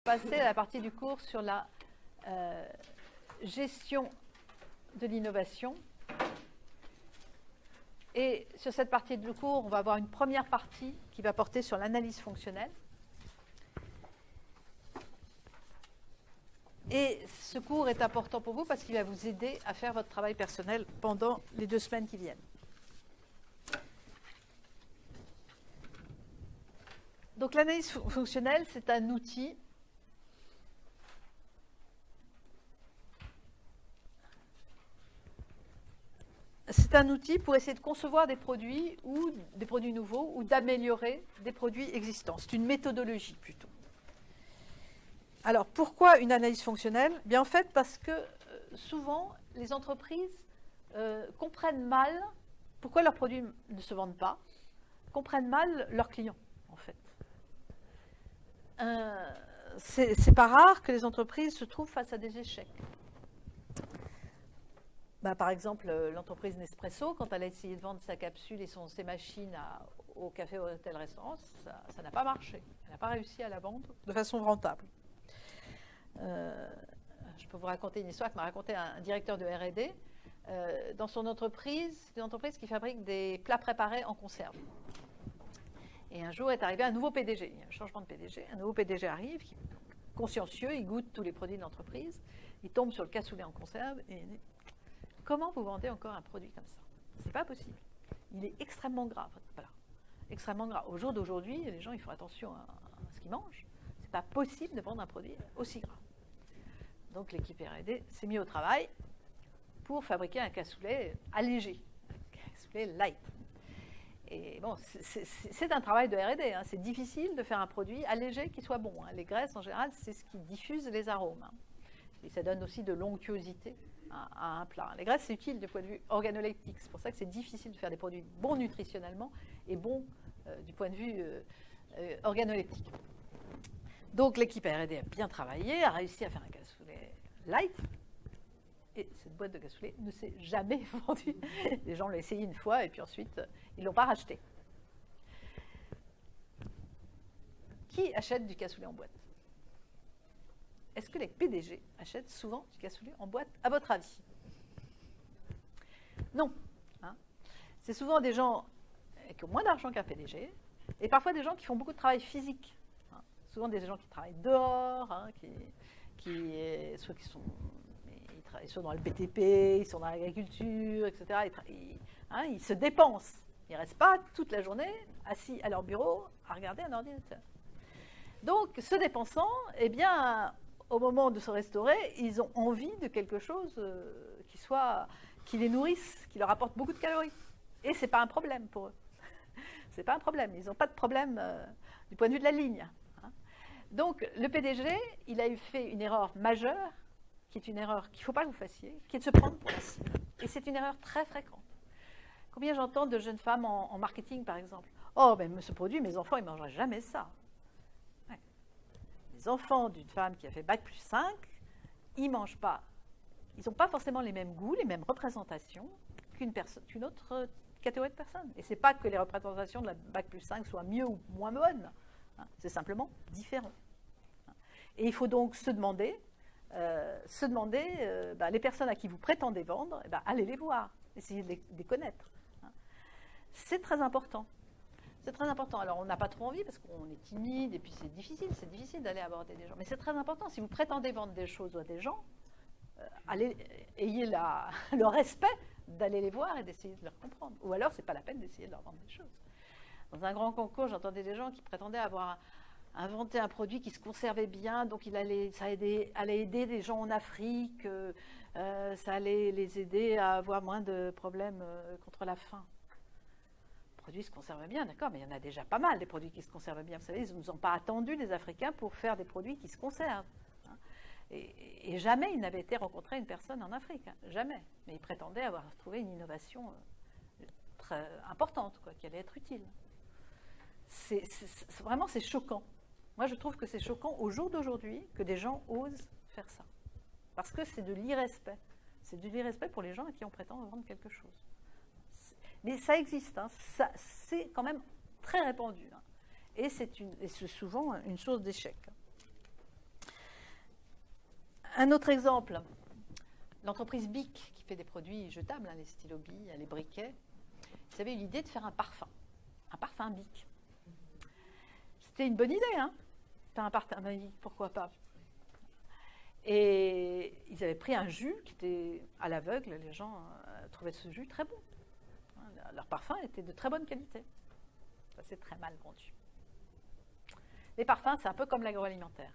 passer à la partie du cours sur la gestion de l'innovation. Et sur cette partie du cours, on va avoir une première partie qui va porter sur l'analyse fonctionnelle. Et ce cours est important pour vous parce qu'il va vous aider à faire votre travail personnel pendant les 2 semaines qui viennent. Donc l'analyse fonctionnelle, c'est un outil pour essayer de concevoir des produits ou des produits nouveaux ou d'améliorer des produits existants. C'est une méthodologie plutôt. Alors, pourquoi une analyse fonctionnelle? Bien, en fait, parce que souvent, les entreprises comprennent mal pourquoi leurs produits ne se vendent pas, comprennent mal leurs clients, en fait. C'est pas rare que les entreprises se trouvent face à des échecs. Par exemple, l'entreprise Nespresso, quand elle a essayé de vendre sa capsule et ses machines au café, au hôtel-restaurant, ça n'a pas marché. Elle n'a pas réussi à la vendre de façon rentable. Je peux vous raconter une histoire que m'a raconté un directeur de R&D. Dans son entreprise, c'est une entreprise qui fabrique des plats préparés en conserve. Et un jour est arrivé un nouveau PDG. Il y a un changement de PDG. Un nouveau PDG arrive, qui est consciencieux, il goûte tous les produits de l'entreprise. Il tombe sur le cassoulet en conserve et il dit: comment vous vendez encore un produit comme ça? C'est pas possible. Il est extrêmement grave. Voilà. Extrêmement grave. Au jour d'aujourd'hui, les gens, ils font attention à ce qu'ils mangent. C'est pas possible de vendre un produit aussi grave. Donc l'équipe R&D s'est mise au travail pour fabriquer un cassoulet allégé, un cassoulet light. Et bon, c'est un travail de R&D. Hein. C'est difficile de faire un produit allégé qui soit bon. Hein. Les graisses, en général, c'est ce qui diffuse les arômes. Hein. Et ça donne aussi de l'onctuosité à un plat. Les graisses, c'est utile du point de vue organoleptique. C'est pour ça que c'est difficile de faire des produits bons nutritionnellement et bons du point de vue organoleptique. Donc l'équipe R&D a bien travaillé, a réussi à faire un cassoulet light. Et cette boîte de cassoulet ne s'est jamais vendue. Les gens l'ont essayé une fois et puis ensuite, ils ne l'ont pas racheté. Qui achète du cassoulet en boîte? Est-ce que les PDG achètent souvent du cassoulet en boîte, à votre avis? Non. Hein, c'est souvent des gens qui ont moins d'argent qu'un PDG et parfois des gens qui font beaucoup de travail physique. Hein, souvent des gens qui travaillent dehors, hein, soit qui sont... Ils sont dans le BTP, ils sont dans l'agriculture, etc. Ils se dépensent. Ils ne restent pas toute la journée assis à leur bureau à regarder un ordinateur. Donc, se dépensant, eh bien, au moment de se restaurer, ils ont envie de quelque chose qui les nourrisse, qui leur apporte beaucoup de calories. Et ce n'est pas un problème pour eux. Ce n'est pas un problème. Ils n'ont pas de problème du point de vue de la ligne. Hein. Donc, le PDG, il a fait une erreur majeure, qui est une erreur qu'il ne faut pas que vous fassiez, qui est de se prendre pour la cible. Et c'est une erreur très fréquente. Combien j'entends de jeunes femmes en marketing, par exemple? Oh, ben ce produit, mes enfants, ils ne mangeraient jamais ça. Ouais. Les enfants d'une femme qui a fait Bac plus 5, ils ne mangent pas. Ils n'ont pas forcément les mêmes goûts, les mêmes représentations qu'une autre catégorie de personnes. Et ce n'est pas que les représentations de la Bac plus 5 soient mieux ou moins bonnes. Hein. C'est simplement différent. Et il faut donc se demander les personnes à qui vous prétendez vendre, allez les voir, essayez de les connaître. Hein. C'est très important. C'est très important. Alors, on n'a pas trop envie parce qu'on est timide et puis c'est difficile d'aller aborder des gens. Mais c'est très important. Si vous prétendez vendre des choses à des gens, ayez le respect d'aller les voir et d'essayer de leur comprendre. Ou alors, ce n'est pas la peine d'essayer de leur vendre des choses. Dans un grand concours, j'entendais des gens qui prétendaient avoir inventé un produit qui se conservait bien, donc ça allait aider des gens en Afrique, ça allait les aider à avoir moins de problèmes contre la faim. Le produit se conservait bien, d'accord, mais il y en a déjà pas mal des produits qui se conservent bien. Vous savez, ils ne nous ont pas attendu, les Africains, pour faire des produits qui se conservent. Hein. Et jamais il n'avait été rencontré une personne en Afrique, hein, jamais. Mais ils prétendaient avoir trouvé une innovation très importante, qui allait être utile. Vraiment, c'est choquant. Moi, je trouve que c'est choquant au jour d'aujourd'hui que des gens osent faire ça. Parce que c'est de l'irrespect. C'est de l'irrespect pour les gens à qui on prétend vendre quelque chose. Mais ça existe. Hein. C'est quand même très répandu. Hein. Et c'est souvent une source d'échec. Un autre exemple, l'entreprise Bic qui fait des produits jetables, hein, les stylos billes, les briquets, ils avaient eu l'idée de faire un parfum Bic. C'était une bonne idée, hein, faire un parfum Bic, pourquoi pas. Et ils avaient pris un jus qui était à l'aveugle, les gens trouvaient ce jus très bon. Leur parfum était de très bonne qualité. Ça s'est très mal vendu. Les parfums, c'est un peu comme l'agroalimentaire.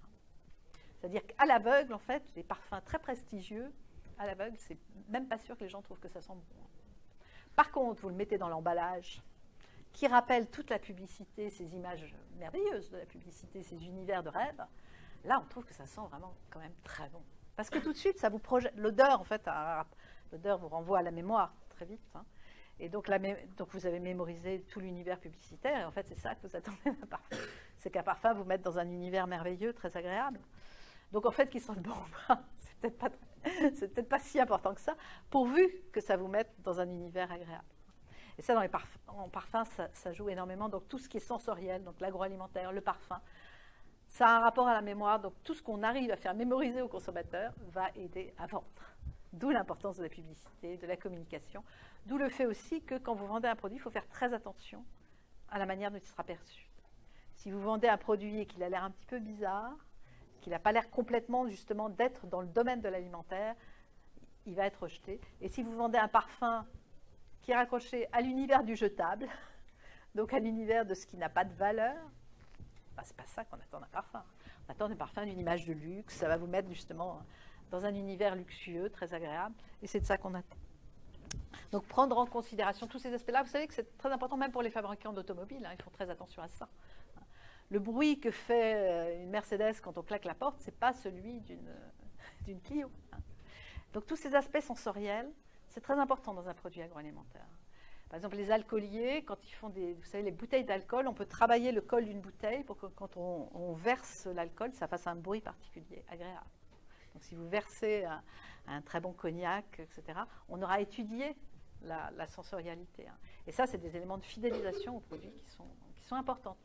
C'est-à-dire qu'à l'aveugle, en fait, les parfums très prestigieux, à l'aveugle, c'est même pas sûr que les gens trouvent que ça sent bon. Par contre, vous le mettez dans l'emballage, qui rappelle toute la publicité, ces images merveilleuses de la publicité, ces univers de rêve, là, on trouve que ça sent vraiment quand même très bon. Parce que tout de suite, ça vous projette. L'odeur, en fait, l'odeur vous renvoie à la mémoire très vite. Hein. Et donc, vous avez mémorisé tout l'univers publicitaire. Et en fait, c'est ça que vous attendez d'un parfum. C'est qu'un parfum vous mette dans un univers merveilleux, très agréable. Donc, en fait, qu'il sente bon, c'est peut-être pas si important que ça, pourvu que ça vous mette dans un univers agréable. Et ça, en parfum, ça joue énormément. Donc, tout ce qui est sensoriel, donc l'agroalimentaire, le parfum, ça a un rapport à la mémoire. Donc, tout ce qu'on arrive à faire mémoriser au consommateur va aider à vendre. D'où l'importance de la publicité, de la communication. D'où le fait aussi que quand vous vendez un produit, il faut faire très attention à la manière dont il sera perçu. Si vous vendez un produit et qu'il a l'air un petit peu bizarre, qu'il n'a pas l'air complètement, justement, d'être dans le domaine de l'alimentaire, il va être rejeté. Et si vous vendez un parfum qui est raccroché à l'univers du jetable, donc à l'univers de ce qui n'a pas de valeur, ben, c'est pas ça qu'on attend d'un parfum. On attend d'un parfum d'une image de luxe, ça va vous mettre justement dans un univers luxueux, très agréable, et c'est de ça qu'on attend. Donc prendre en considération tous ces aspects-là, vous savez que c'est très important même pour les fabricants d'automobiles, hein, ils font très attention à ça. Le bruit que fait une Mercedes quand on claque la porte, ce n'est pas celui d'une Clio. Hein. Donc tous ces aspects sensoriels, c'est très important dans un produit agroalimentaire. Par exemple, les alcooliers, quand ils font vous savez, les bouteilles d'alcool, on peut travailler le col d'une bouteille pour que quand on verse l'alcool, ça fasse un bruit particulier, agréable. Donc si vous versez un très bon cognac, etc., on aura étudié la sensorialité. Hein. Et ça, c'est des éléments de fidélisation au produit qui sont importants.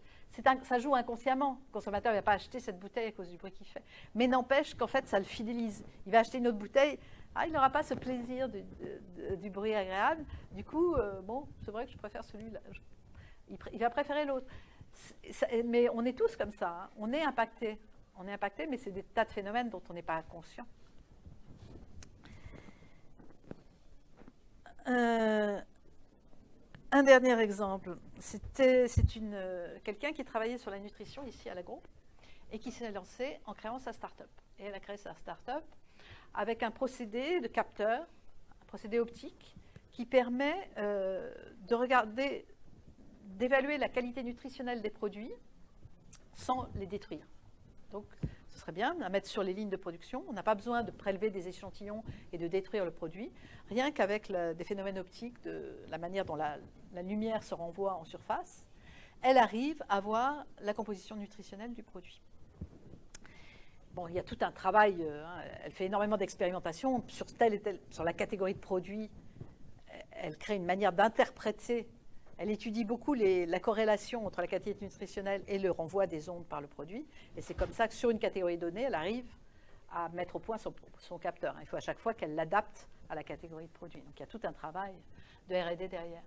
Ça joue inconsciemment. Le consommateur ne va pas acheter cette bouteille à cause du bruit qu'il fait. Mais n'empêche qu'en fait, ça le fidélise. Il va acheter une autre bouteille. Il n'aura pas ce plaisir du bruit agréable. Du coup, bon, c'est vrai que je préfère celui-là. Il va préférer l'autre. Mais on est tous comme ça. Hein. On est impacté. On est impacté, mais c'est des tas de phénomènes dont on n'est pas conscient. Un dernier exemple, c'est quelqu'un qui travaillait sur la nutrition ici à l'Agro et qui s'est lancé en créant sa start-up. Et elle a créé sa start-up avec un procédé de capteur, un procédé optique qui permet d'évaluer la qualité nutritionnelle des produits sans les détruire. Donc, ce serait bien à mettre sur les lignes de production. On n'a pas besoin de prélever des échantillons et de détruire le produit. Rien qu'avec des phénomènes optiques, de la manière dont la lumière se renvoie en surface, elle arrive à voir la composition nutritionnelle du produit. Bon, il y a tout un travail. Elle fait énormément d'expérimentations sur telle et telle, sur la catégorie de produits. Elle crée une manière d'interpréter. Elle étudie beaucoup la corrélation entre la qualité nutritionnelle et le renvoi des ondes par le produit. Et c'est comme ça que sur une catégorie donnée, elle arrive à mettre au point son capteur. Il faut à chaque fois qu'elle l'adapte à la catégorie de produit. Donc il y a tout un travail de R&D derrière.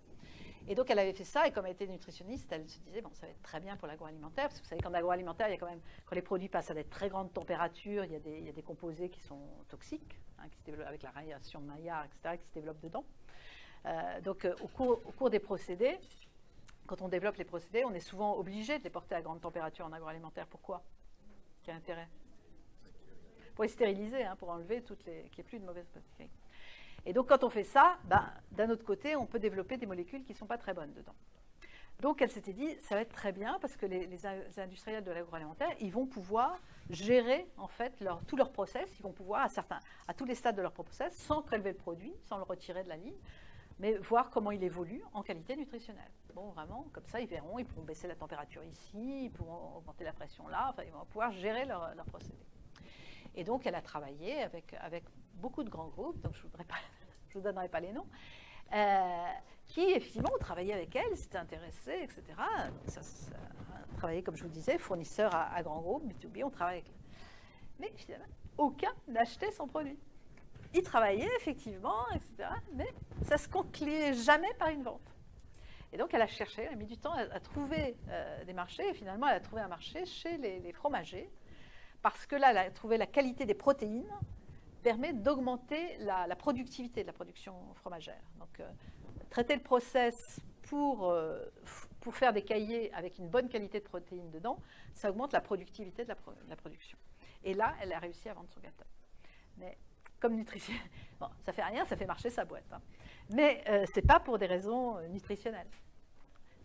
Et donc elle avait fait ça, et comme elle était nutritionniste, elle se disait, bon, ça va être très bien pour l'agroalimentaire, parce que vous savez qu'en agroalimentaire, il y a quand même, quand les produits passent à des très grandes températures, il y a des composés qui sont toxiques, hein, qui se développent avec la radiation de Maillard, etc., qui se développent dedans. Donc au cours des procédés, quand on développe les procédés, on est souvent obligé de les porter à grande température en agroalimentaire. Pourquoi? Quel intérêt? Pour les stériliser, hein, pour enlever qu'il n'y ait plus de mauvaises bactéries. Et donc quand on fait ça, d'un autre côté, on peut développer des molécules qui ne sont pas très bonnes dedans. Donc elle s'était dit, ça va être très bien parce que les industriels de l'agroalimentaire, ils vont pouvoir gérer en fait tous leurs process, ils vont pouvoir à tous les stades de leur process, sans prélever le produit, sans le retirer de la ligne, mais voir comment il évolue en qualité nutritionnelle. Bon, vraiment, comme ça, ils verront, ils pourront baisser la température ici, ils pourront augmenter la pression là, enfin, ils vont pouvoir gérer leur procédé. Et donc, elle a travaillé avec beaucoup de grands groupes, donc je ne vous donnerai pas les noms, qui, effectivement, ont travaillé avec elle, s'étaient intéressés, etc. Ça travaillé, comme je vous disais, fournisseurs à grands groupes, B2B, on travaille avec elle. mais finalement, aucun n'achetait son produit. Ils travaillaient effectivement, etc., mais ça ne se concluait jamais par une vente. Et donc, elle a cherché, elle a mis du temps à trouver des marchés, et finalement, elle a trouvé un marché chez les fromagers, parce que là, elle a trouvé la qualité des protéines permet d'augmenter la productivité de la production fromagère. Donc, traiter le process pour faire des cahiers avec une bonne qualité de protéines dedans, ça augmente la productivité de la production. Et là, elle a réussi à vendre son gâteau. Mais comme nutrition, bon, ça fait rien, ça fait marcher sa boîte. Hein. Mais ce n'est pas pour des raisons nutritionnelles.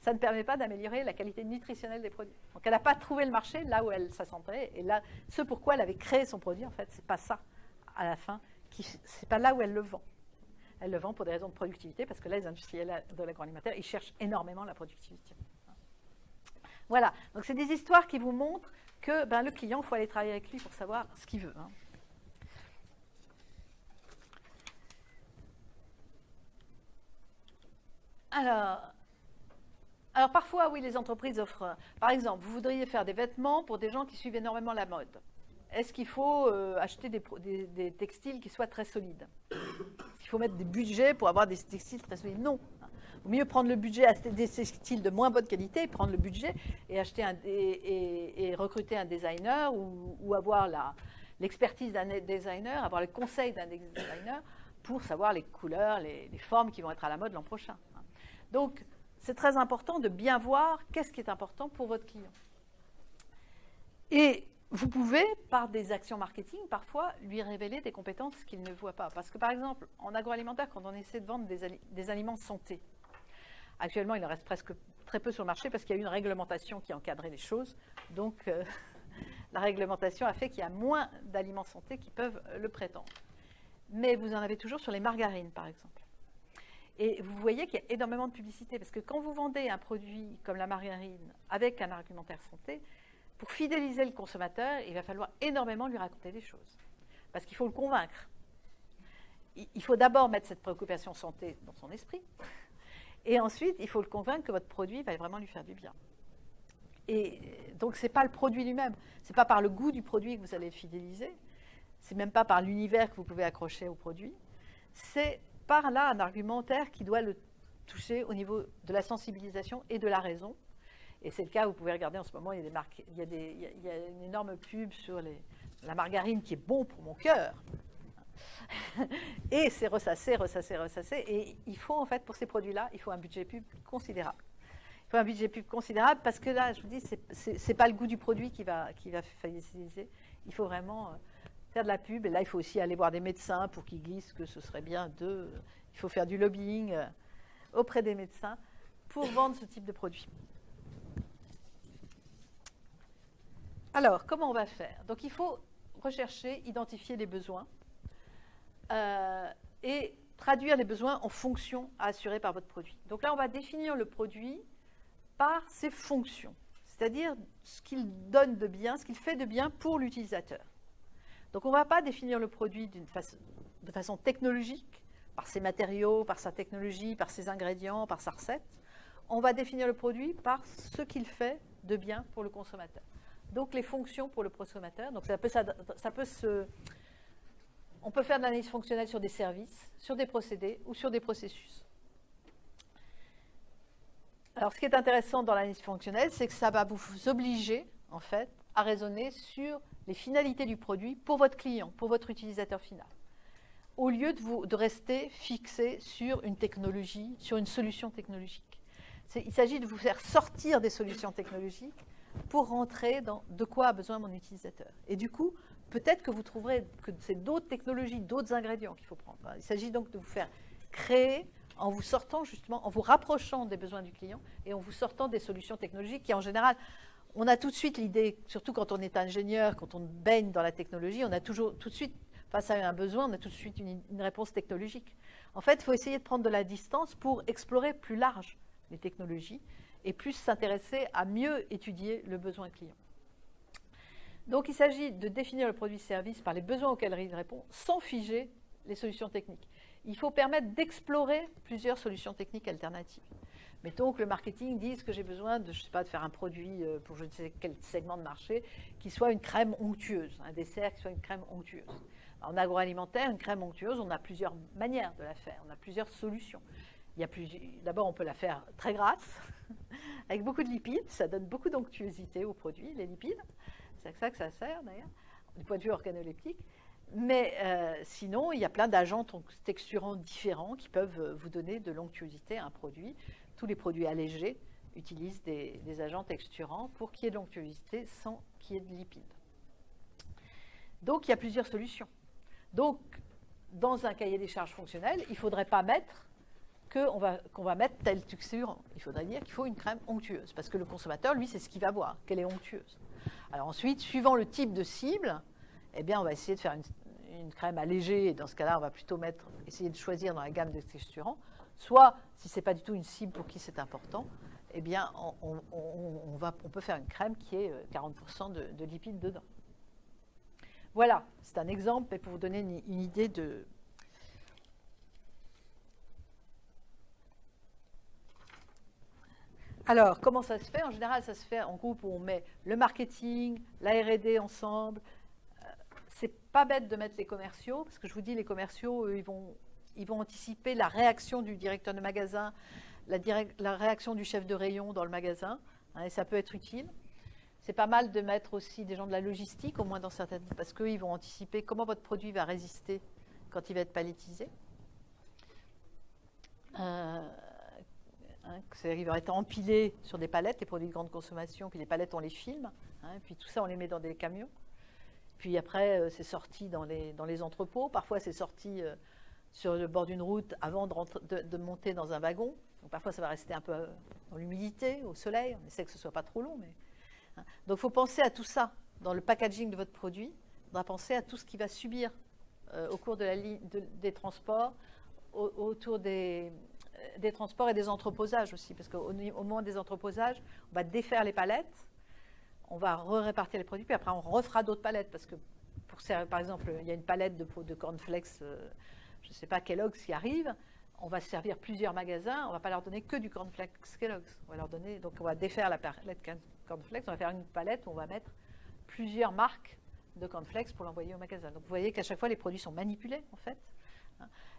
Ça ne permet pas d'améliorer la qualité nutritionnelle des produits. Donc, elle n'a pas trouvé le marché là où elle s'assemblerait. Et là, ce pourquoi elle avait créé son produit, en fait, ce n'est pas ça, à la fin. Ce n'est pas là où elle le vend. Elle le vend pour des raisons de productivité, parce que là, les industriels de l'agroalimentaire, ils cherchent énormément la productivité. Voilà. Donc, c'est des histoires qui vous montrent que le client, il faut aller travailler avec lui pour savoir ce qu'il veut. Hein. Alors, parfois, oui, les entreprises offrent... Par exemple, vous voudriez faire des vêtements pour des gens qui suivent énormément la mode. Est-ce qu'il faut acheter des textiles qui soient très solides? Est-ce qu'il faut mettre des budgets pour avoir des textiles très solides? Non. Il vaut mieux prendre le budget, acheter des textiles de moins bonne qualité, prendre le budget et acheter et recruter un designer ou avoir l'expertise d'un designer, avoir le conseil d'un designer pour savoir les couleurs, les formes qui vont être à la mode l'an prochain. Donc, c'est très important de bien voir qu'est-ce qui est important pour votre client. Et vous pouvez, par des actions marketing, parfois lui révéler des compétences qu'il ne voit pas. Parce que, par exemple, en agroalimentaire, quand on essaie de vendre des aliments santé, actuellement, il en reste presque très peu sur le marché parce qu'il y a eu une réglementation qui a encadré les choses. Donc, la réglementation a fait qu'il y a moins d'aliments santé qui peuvent le prétendre. Mais vous en avez toujours sur les margarines, par exemple. Et vous voyez qu'il y a énormément de publicité, parce que quand vous vendez un produit comme la margarine avec un argumentaire santé, pour fidéliser le consommateur, il va falloir énormément lui raconter des choses. Parce qu'il faut le convaincre. Il faut d'abord mettre cette préoccupation santé dans son esprit, et ensuite, il faut le convaincre que votre produit va vraiment lui faire du bien. Et donc, ce n'est pas le produit lui-même, ce n'est pas par le goût du produit que vous allez le fidéliser, c'est même pas par l'univers que vous pouvez accrocher au produit, c'est par là un argumentaire qui doit le toucher au niveau de la sensibilisation et de la raison. Et c'est le cas, vous pouvez regarder en ce moment, il y a une énorme pub sur la margarine qui est bon pour mon cœur. Et c'est ressassé. Et il faut, en fait, pour ces produits-là, il faut un budget pub considérable. Il faut un budget pub considérable parce que là, je vous dis, c'est pas le goût du produit qui va fidéliser. Il faut vraiment faire de la pub. Et là, il faut aussi aller voir des médecins pour qu'ils glissent que ce serait bien il faut faire du lobbying auprès des médecins pour vendre ce type de produit. Alors, comment on va faire? Donc, il faut rechercher, identifier les besoins et traduire les besoins en fonctions à assurer par votre produit. Donc là, on va définir le produit par ses fonctions, c'est-à-dire ce qu'il donne de bien, ce qu'il fait de bien pour l'utilisateur. Donc, on ne va pas définir le produit de façon technologique, par ses matériaux, par sa technologie, par ses ingrédients, par sa recette. On va définir le produit par ce qu'il fait de bien pour le consommateur. Donc, les fonctions pour le consommateur. Donc, on peut faire de l'analyse fonctionnelle sur des services, sur des procédés ou sur des processus. Alors, ce qui est intéressant dans l'analyse fonctionnelle, c'est que ça va vous obliger, en fait, à raisonner sur les finalités du produit pour votre client, pour votre utilisateur final, au lieu de rester fixé sur une technologie, sur une solution technologique. Il s'agit de vous faire sortir des solutions technologiques pour rentrer dans de quoi a besoin mon utilisateur. Et du coup, peut-être que vous trouverez que c'est d'autres technologies, d'autres ingrédients qu'il faut prendre. Il s'agit donc de vous faire créer en vous sortant justement, en vous rapprochant des besoins du client et en vous sortant des solutions technologiques qui, en général, on a tout de suite l'idée, surtout quand on est ingénieur, quand on baigne dans la technologie, on a toujours tout de suite, face à un besoin, on a tout de suite une réponse technologique. En fait, il faut essayer de prendre de la distance pour explorer plus large les technologies et plus s'intéresser à mieux étudier le besoin client. Donc, il s'agit de définir le produit-service par les besoins auxquels il répond sans figer les solutions techniques. Il faut permettre d'explorer plusieurs solutions techniques alternatives. Mettons que le marketing dise que j'ai besoin de, je sais pas, de faire un produit pour je ne sais quel segment de marché qui soit une crème onctueuse, un dessert qui soit une crème onctueuse. En agroalimentaire, une crème onctueuse, on a plusieurs manières de la faire, on a plusieurs solutions. D'abord, on peut la faire très grasse, avec beaucoup de lipides, ça donne beaucoup d'onctuosité au produit, les lipides. C'est à ça que ça sert d'ailleurs, du point de vue organoleptique. Mais sinon, il y a plein d'agents texturants différents qui peuvent vous donner de l'onctuosité à un produit. Tous les produits allégés utilisent des agents texturants pour qu'il y ait de l'onctuosité sans qu'il y ait de lipides. Donc, il y a plusieurs solutions. Donc, dans un cahier des charges fonctionnel, il ne faudrait pas mettre qu'on va mettre telle texture. Il faudrait dire qu'il faut une crème onctueuse, parce que le consommateur, lui, c'est ce qu'il va voir, qu'elle est onctueuse. Alors ensuite, suivant le type de cible, eh bien, on va essayer de faire une crème allégée, et dans ce cas-là, on va plutôt essayer de choisir dans la gamme de texturants. Soit, si ce n'est pas du tout une cible pour qui c'est important, eh bien, on peut faire une crème qui ait 40% de lipides dedans. Voilà, c'est un exemple, mais pour vous donner une idée de... Alors, comment ça se fait? En général, ça se fait en groupe où on met le marketing, la R&D ensemble. C'est pas bête de mettre les commerciaux, parce que je vous dis, les commerciaux, eux, ils vont anticiper la réaction du directeur de magasin, la réaction du chef de rayon dans le magasin, hein, et ça peut être utile. C'est pas mal de mettre aussi des gens de la logistique, au moins dans certaines... Parce qu'eux, ils vont anticiper comment votre produit va résister quand il va être palettisé. Il va être empilé sur des palettes, les produits de grande consommation, puis les palettes, on les filme, hein, puis tout ça, on les met dans des camions. Puis après, c'est sorti dans les entrepôts. Parfois, c'est sorti sur le bord d'une route avant de monter dans un wagon. Donc, parfois, ça va rester un peu dans l'humidité, au soleil. On essaie que ce ne soit pas trop long. Mais, hein. Donc, il faut penser à tout ça dans le packaging de votre produit. Il faudra penser à tout ce qui va subir au cours de des transports, autour des transports et des entreposages aussi. Parce qu'au moment des entreposages, on va défaire les palettes, on va répartir les produits, puis après on refera d'autres palettes. Parce que, par exemple, il y a une palette de cornflakes, je ne sais pas, Kellogg's qui arrive, on va servir plusieurs magasins, on ne va pas leur donner que du cornflakes Kellogg's. On va leur donner, donc on va défaire la palette cornflakes, on va faire une palette où on va mettre plusieurs marques de cornflakes pour l'envoyer au magasin. Donc vous voyez qu'à chaque fois, les produits sont manipulés, en fait.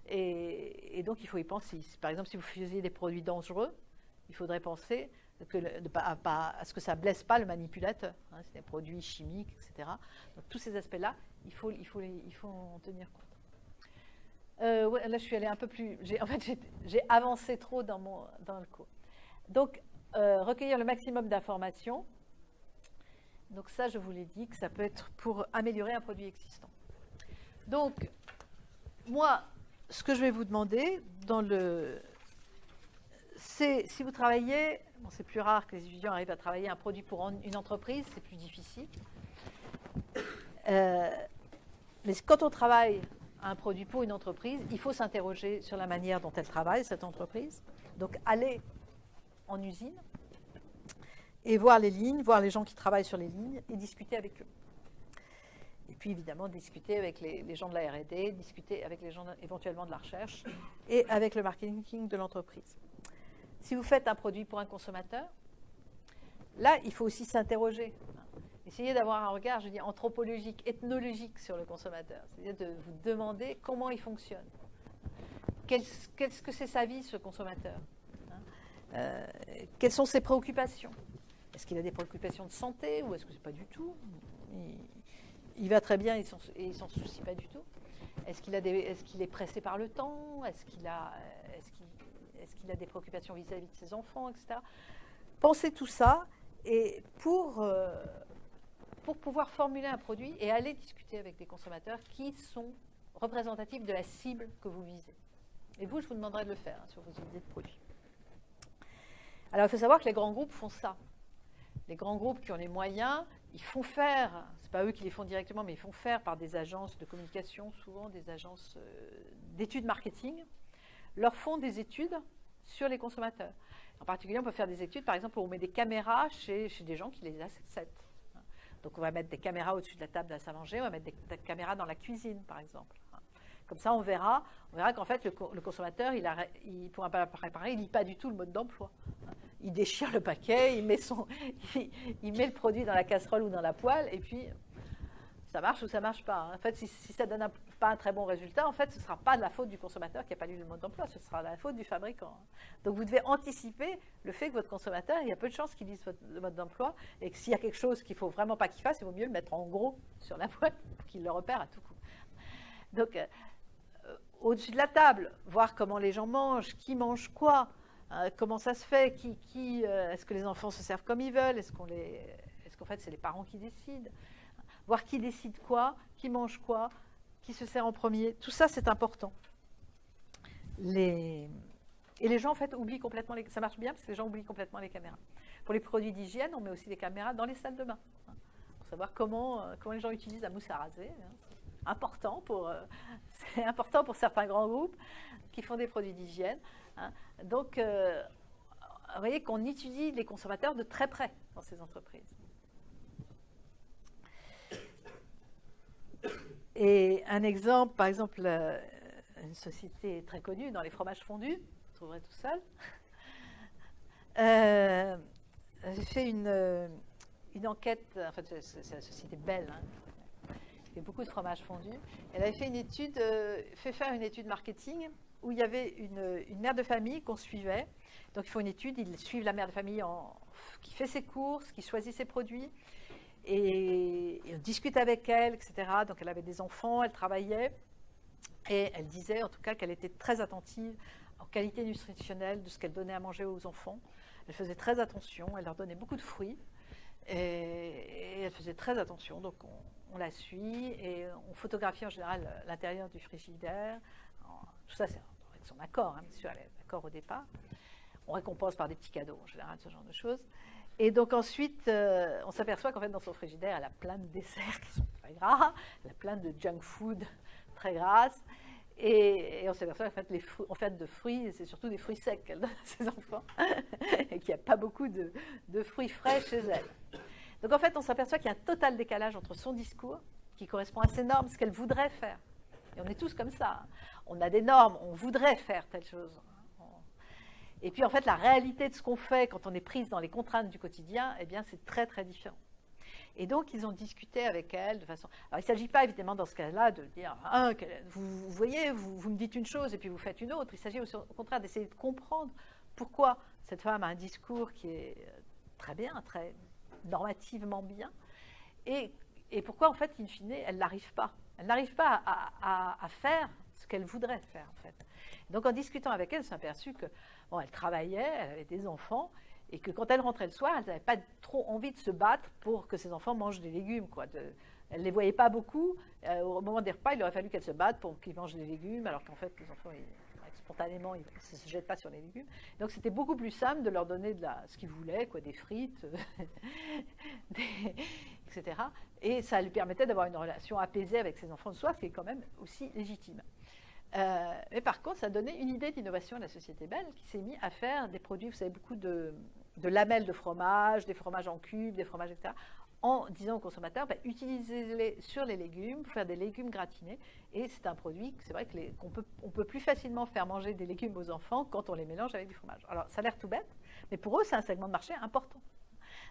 Et donc, il faut y penser. Par exemple, si vous faisiez des produits dangereux, il faudrait penser à ce que ça ne blesse pas le manipulateur. Hein, c'est des produits chimiques, etc. Donc, tous ces aspects-là, il faut en tenir compte. Ouais, là, je suis allée un peu plus... En fait, j'ai avancé trop dans le cours. Donc, recueillir le maximum d'informations. Donc, ça, je vous l'ai dit, que ça peut être pour améliorer un produit existant. Donc, moi, ce que je vais vous demander, c'est si vous travaillez, bon, c'est plus rare que les étudiants arrivent à travailler un produit pour une entreprise, c'est plus difficile. Mais quand on travaille un produit pour une entreprise, il faut s'interroger sur la manière dont elle travaille, cette entreprise. Donc, aller en usine et voir les lignes, voir les gens qui travaillent sur les lignes et discuter avec eux. Et puis, évidemment, discuter avec les gens de la R&D, discuter avec les gens éventuellement de la recherche et avec le marketing de l'entreprise. Si vous faites un produit pour un consommateur, là, il faut aussi s'interroger. Essayez d'avoir un regard, je dis, anthropologique, ethnologique sur le consommateur. C'est-à-dire de vous demander comment il fonctionne. Qu'est-ce que c'est sa vie, ce consommateur? Quelles sont ses préoccupations? Est-ce qu'il a des préoccupations de santé ou est-ce que ce n'est pas du tout? Il va très bien et il ne s'en soucie pas du tout. Est-ce qu'il est pressé par le temps? Est-ce qu'il a des préoccupations vis-à-vis de ses enfants, etc. Pensez tout ça et pour pouvoir formuler un produit et aller discuter avec des consommateurs qui sont représentatifs de la cible que vous visez. Et vous, je vous demanderai de le faire sur vos idées de produits. Alors, il faut savoir que les grands groupes font ça. Les grands groupes qui ont les moyens, ils font faire, ce n'est pas eux qui les font directement, mais ils font faire par des agences de communication, souvent des agences d'études marketing, leur font des études sur les consommateurs. En particulier, on peut faire des études, par exemple, où on met des caméras chez des gens qui les acceptent. Donc, on va mettre des caméras au-dessus de la table de la salle à manger, on va mettre des caméras dans la cuisine, par exemple. Comme ça, on verra qu'en fait, le consommateur, pour un appareil pareil, il ne lit pas du tout le mode d'emploi. Il déchire le paquet, il met le produit dans la casserole ou dans la poêle, et puis ça marche ou ça ne marche pas. En fait, si ça ne donne pas un très bon résultat, en fait, ce ne sera pas de la faute du consommateur qui n'a pas lu le mode d'emploi, ce sera de la faute du fabricant. Donc, vous devez anticiper le fait que votre consommateur, il y a peu de chances qu'il lise le mode d'emploi, et que s'il y a quelque chose qu'il ne faut vraiment pas qu'il fasse, il vaut mieux le mettre en gros sur la boîte pour qu'il le repère à tout coup. Donc, au-dessus de la table, voir comment les gens mangent, qui mange quoi, comment ça se fait, est-ce que les enfants se servent comme ils veulent, est-ce qu'en fait c'est les parents qui décident, voir qui décide quoi, qui mange quoi, qui se sert en premier, tout ça c'est important. Et les gens en fait oublient complètement, ça marche bien parce que les gens oublient complètement les caméras. Pour les produits d'hygiène, on met aussi des caméras dans les salles de bain, pour savoir comment les gens utilisent la mousse à raser. C'est important pour certains grands groupes qui font des produits d'hygiène. Donc, vous voyez qu'on étudie les consommateurs de très près dans ces entreprises. Et un exemple, par exemple, une société très connue dans les fromages fondus, vous trouverez tout seul. J'ai fait une enquête, en fait, c'est la société Bell, qui fait beaucoup de fromages fondus. Elle avait fait faire une étude marketing où il y avait une mère de famille qu'on suivait. Donc, ils font une étude, ils suivent la mère de famille qui fait ses courses, qui choisit ses produits. Et on discute avec elle, etc. Donc, elle avait des enfants, elle travaillait. Et elle disait, en tout cas, qu'elle était très attentive aux qualités nutritionnelles de ce qu'elle donnait à manger aux enfants. Elle faisait très attention, elle leur donnait beaucoup de fruits. Et elle faisait très attention. Donc, on la suit et on photographie en général l'intérieur du frigidaire. Tout ça, c'est avec son accord, bien sûr, elle est d'accord au départ. On récompense par des petits cadeaux, en général, ce genre de choses. Et donc ensuite, on s'aperçoit qu'en fait, dans son frigidaire, elle a plein de desserts qui sont très gras, elle a plein de junk food très grasses. Et on s'aperçoit qu'en fait, de fruits, c'est surtout des fruits secs qu'elle donne à ses enfants, et qu'il n'y a pas beaucoup de fruits frais chez elle. Donc en fait, on s'aperçoit qu'il y a un total décalage entre son discours, qui correspond à ses normes, ce qu'elle voudrait faire. Et on est tous comme ça. On a des normes, on voudrait faire telle chose. Et puis en fait, la réalité de ce qu'on fait quand on est prise dans les contraintes du quotidien, eh bien, c'est très très différent. Et donc, ils ont discuté avec elle de façon... Alors, il ne s'agit pas évidemment dans ce cas-là de dire vous voyez, vous me dites une chose et puis vous faites une autre. Il s'agit au contraire d'essayer de comprendre pourquoi cette femme a un discours qui est très bien, très normativement bien, et pourquoi en fait, in fine, elle n'arrive pas. Elle n'arrive pas à faire ce qu'elle voudrait faire en fait. Donc, en discutant avec elle, elle s'est aperçue que elle travaillait, elle avait des enfants, et que quand elle rentrait le soir, elle n'avait pas trop envie de se battre pour que ses enfants mangent des légumes. Elle ne les voyait pas beaucoup. Au moment des repas, il aurait fallu qu'elle se batte pour qu'ils mangent des légumes, alors qu'en fait, les enfants, spontanément, ils ne se jettent pas sur les légumes. Donc, c'était beaucoup plus simple de leur donner ce qu'ils voulaient, des frites, etc. Et ça lui permettait d'avoir une relation apaisée avec ses enfants le soir, ce qui est quand même aussi légitime. Mais par contre, ça donnait une idée d'innovation à la société Bell qui s'est mise à faire des produits, vous savez, beaucoup de lamelles de fromage, des fromages en cubes, des fromages, etc., en disant aux consommateurs, utilisez-les sur les légumes, pour faire des légumes gratinés. Et c'est un produit, c'est vrai qu'on peut plus facilement faire manger des légumes aux enfants quand on les mélange avec du fromage. Alors, ça a l'air tout bête, mais pour eux, c'est un segment de marché important.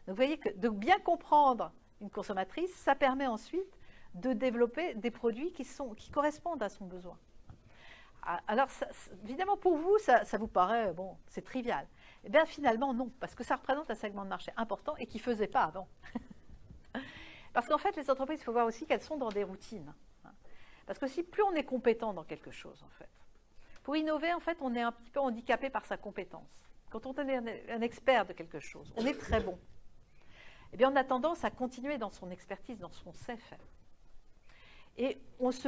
Donc, vous voyez que de bien comprendre une consommatrice, ça permet ensuite de développer des produits qui correspondent à son besoin. Alors, évidemment, pour vous, ça vous paraît, c'est trivial. Eh bien, finalement, non, parce que ça représente un segment de marché important et qui ne faisait pas avant. Parce qu'en fait, les entreprises, il faut voir aussi qu'elles sont dans des routines. Parce que plus on est compétent dans quelque chose, en fait, pour innover, en fait, on est un petit peu handicapé par sa compétence. Quand on est un expert de quelque chose, on est très bon. Eh bien, on a tendance à continuer dans son expertise, dans ce qu'on sait faire. Et on ne se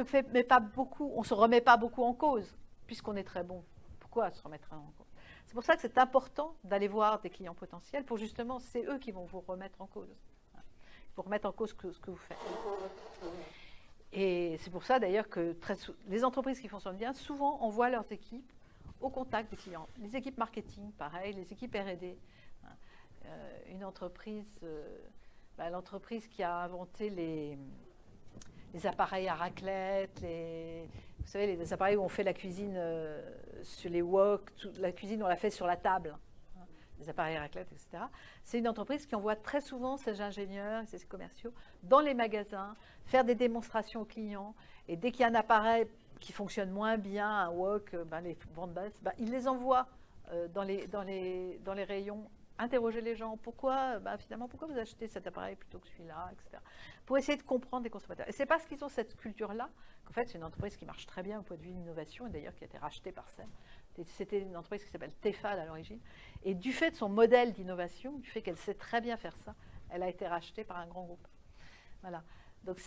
remet pas beaucoup en cause, puisqu'on est très bon. Pourquoi se remettre en cause? C'est pour ça que c'est important d'aller voir des clients potentiels, pour justement, c'est eux qui vont vous remettre en cause. Ils vont remettre en cause ce que vous faites. Et c'est pour ça d'ailleurs que les entreprises qui fonctionnent bien, souvent envoient leurs équipes au contact des clients. Les équipes marketing, pareil, les équipes R&D. Une entreprise, l'entreprise qui a inventé les appareils à raclette, vous vous savez, les appareils où on fait la cuisine sur les wok, la cuisine on la fait sur la table, hein, les appareils à raclette, etc. C'est une entreprise qui envoie très souvent ses ingénieurs et ses commerciaux dans les magasins, faire des démonstrations aux clients, et dès qu'il y a un appareil qui fonctionne moins bien, un wok, les ventes baissent, ils les envoient dans les rayons, interroger les gens, pourquoi vous achetez cet appareil plutôt que celui-là, etc. Pour essayer de comprendre les consommateurs. Et c'est parce qu'ils ont cette culture-là qu'en fait, c'est une entreprise qui marche très bien au point de vue de l'innovation, et d'ailleurs qui a été rachetée par SEM. C'était une entreprise qui s'appelle Tefal à l'origine. Et du fait de son modèle d'innovation, du fait qu'elle sait très bien faire ça, elle a été rachetée par un grand groupe. Voilà. Donc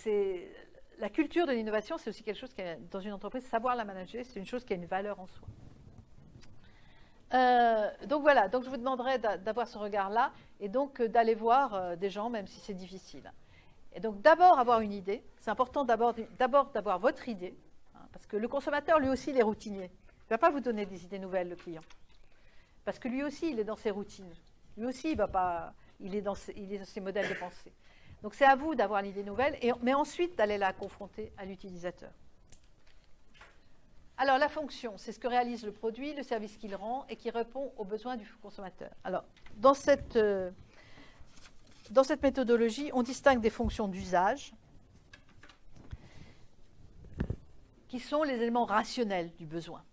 la culture de l'innovation, c'est aussi quelque chose qui est, dans une entreprise, savoir la manager, c'est une chose qui a une valeur en soi. Donc voilà, donc je vous demanderai d'avoir ce regard-là et donc d'aller voir des gens, même si c'est difficile. Et donc d'abord avoir une idée, c'est important d'abord d'avoir votre idée, hein, parce que le consommateur, lui aussi, il est routinier. Il ne va pas vous donner des idées nouvelles, le client. Parce que lui aussi, il est dans ses routines. Lui aussi, il est dans ses modèles de pensée. Donc c'est à vous d'avoir l'idée nouvelle, mais ensuite d'aller la confronter à l'utilisateur. Alors la fonction, c'est ce que réalise le produit, le service qu'il rend et qui répond aux besoins du consommateur. Alors dans cette méthodologie, on distingue des fonctions d'usage, qui sont les éléments rationnels du besoin.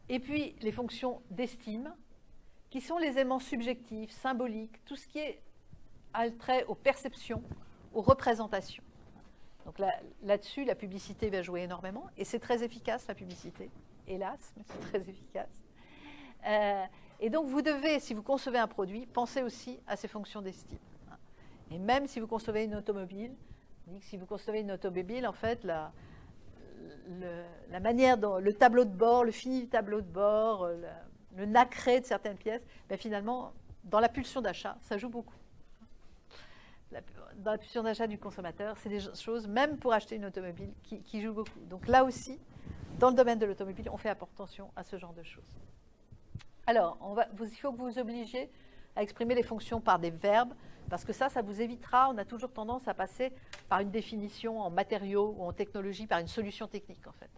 Et puis les fonctions d'estime, qui sont les éléments subjectifs, symboliques, tout ce qui est trait aux perceptions, aux représentations. Donc là-dessus, la publicité va jouer énormément, et c'est très efficace, la publicité, hélas, mais c'est très efficace. Et donc vous devez, si vous concevez un produit, penser aussi à ces fonctions d'estime. Et même si vous concevez une automobile, en fait, la manière dont le tableau de bord, le fini du tableau de bord, le nacré de certaines pièces, finalement, dans la pulsion d'achat, ça joue beaucoup. Dans la pulsion d'achat du consommateur, c'est des choses, même pour acheter une automobile, qui jouent beaucoup. Donc là aussi, dans le domaine de l'automobile, on fait attention à ce genre de choses. Alors, il faut que vous vous obligiez à exprimer les fonctions par des verbes, parce que ça vous évitera, on a toujours tendance à passer par une définition en matériaux ou en technologie, par une solution technique en fait.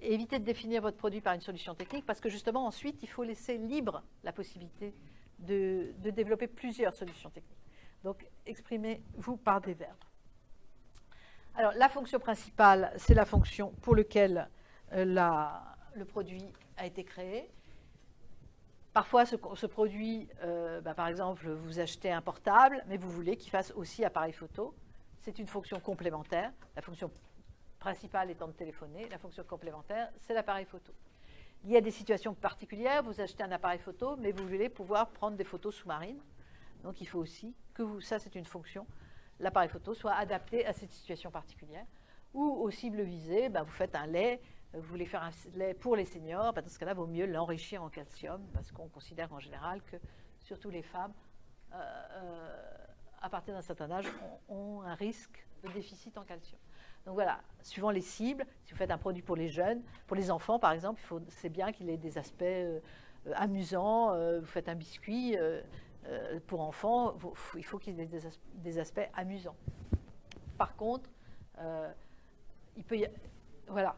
Et évitez de définir votre produit par une solution technique, parce que justement ensuite, il faut laisser libre la possibilité de développer plusieurs solutions techniques. Donc, exprimez-vous par des verbes. Alors, la fonction principale, c'est la fonction pour laquelle le produit a été créé. Parfois, ce produit, par exemple, vous achetez un portable, mais vous voulez qu'il fasse aussi appareil photo. C'est une fonction complémentaire. La fonction principale étant de téléphoner, la fonction complémentaire, c'est l'appareil photo. Il y a des situations particulières, vous achetez un appareil photo, mais vous voulez pouvoir prendre des photos sous-marines. Donc, il faut aussi que ça, c'est une fonction, l'appareil photo soit adapté à cette situation particulière. Ou aux cibles visées, vous faites un lait, vous voulez faire un lait pour les seniors, dans ce cas-là, il vaut mieux l'enrichir en calcium, parce qu'on considère en général que, surtout les femmes, à partir d'un certain âge, ont un risque de déficit en calcium. Donc voilà, suivant les cibles, si vous faites un produit pour les jeunes, pour les enfants par exemple, c'est bien qu'il ait des aspects amusants, vous faites un biscuit, pour enfants, il faut qu'il ait des aspects amusants. Par contre, voilà.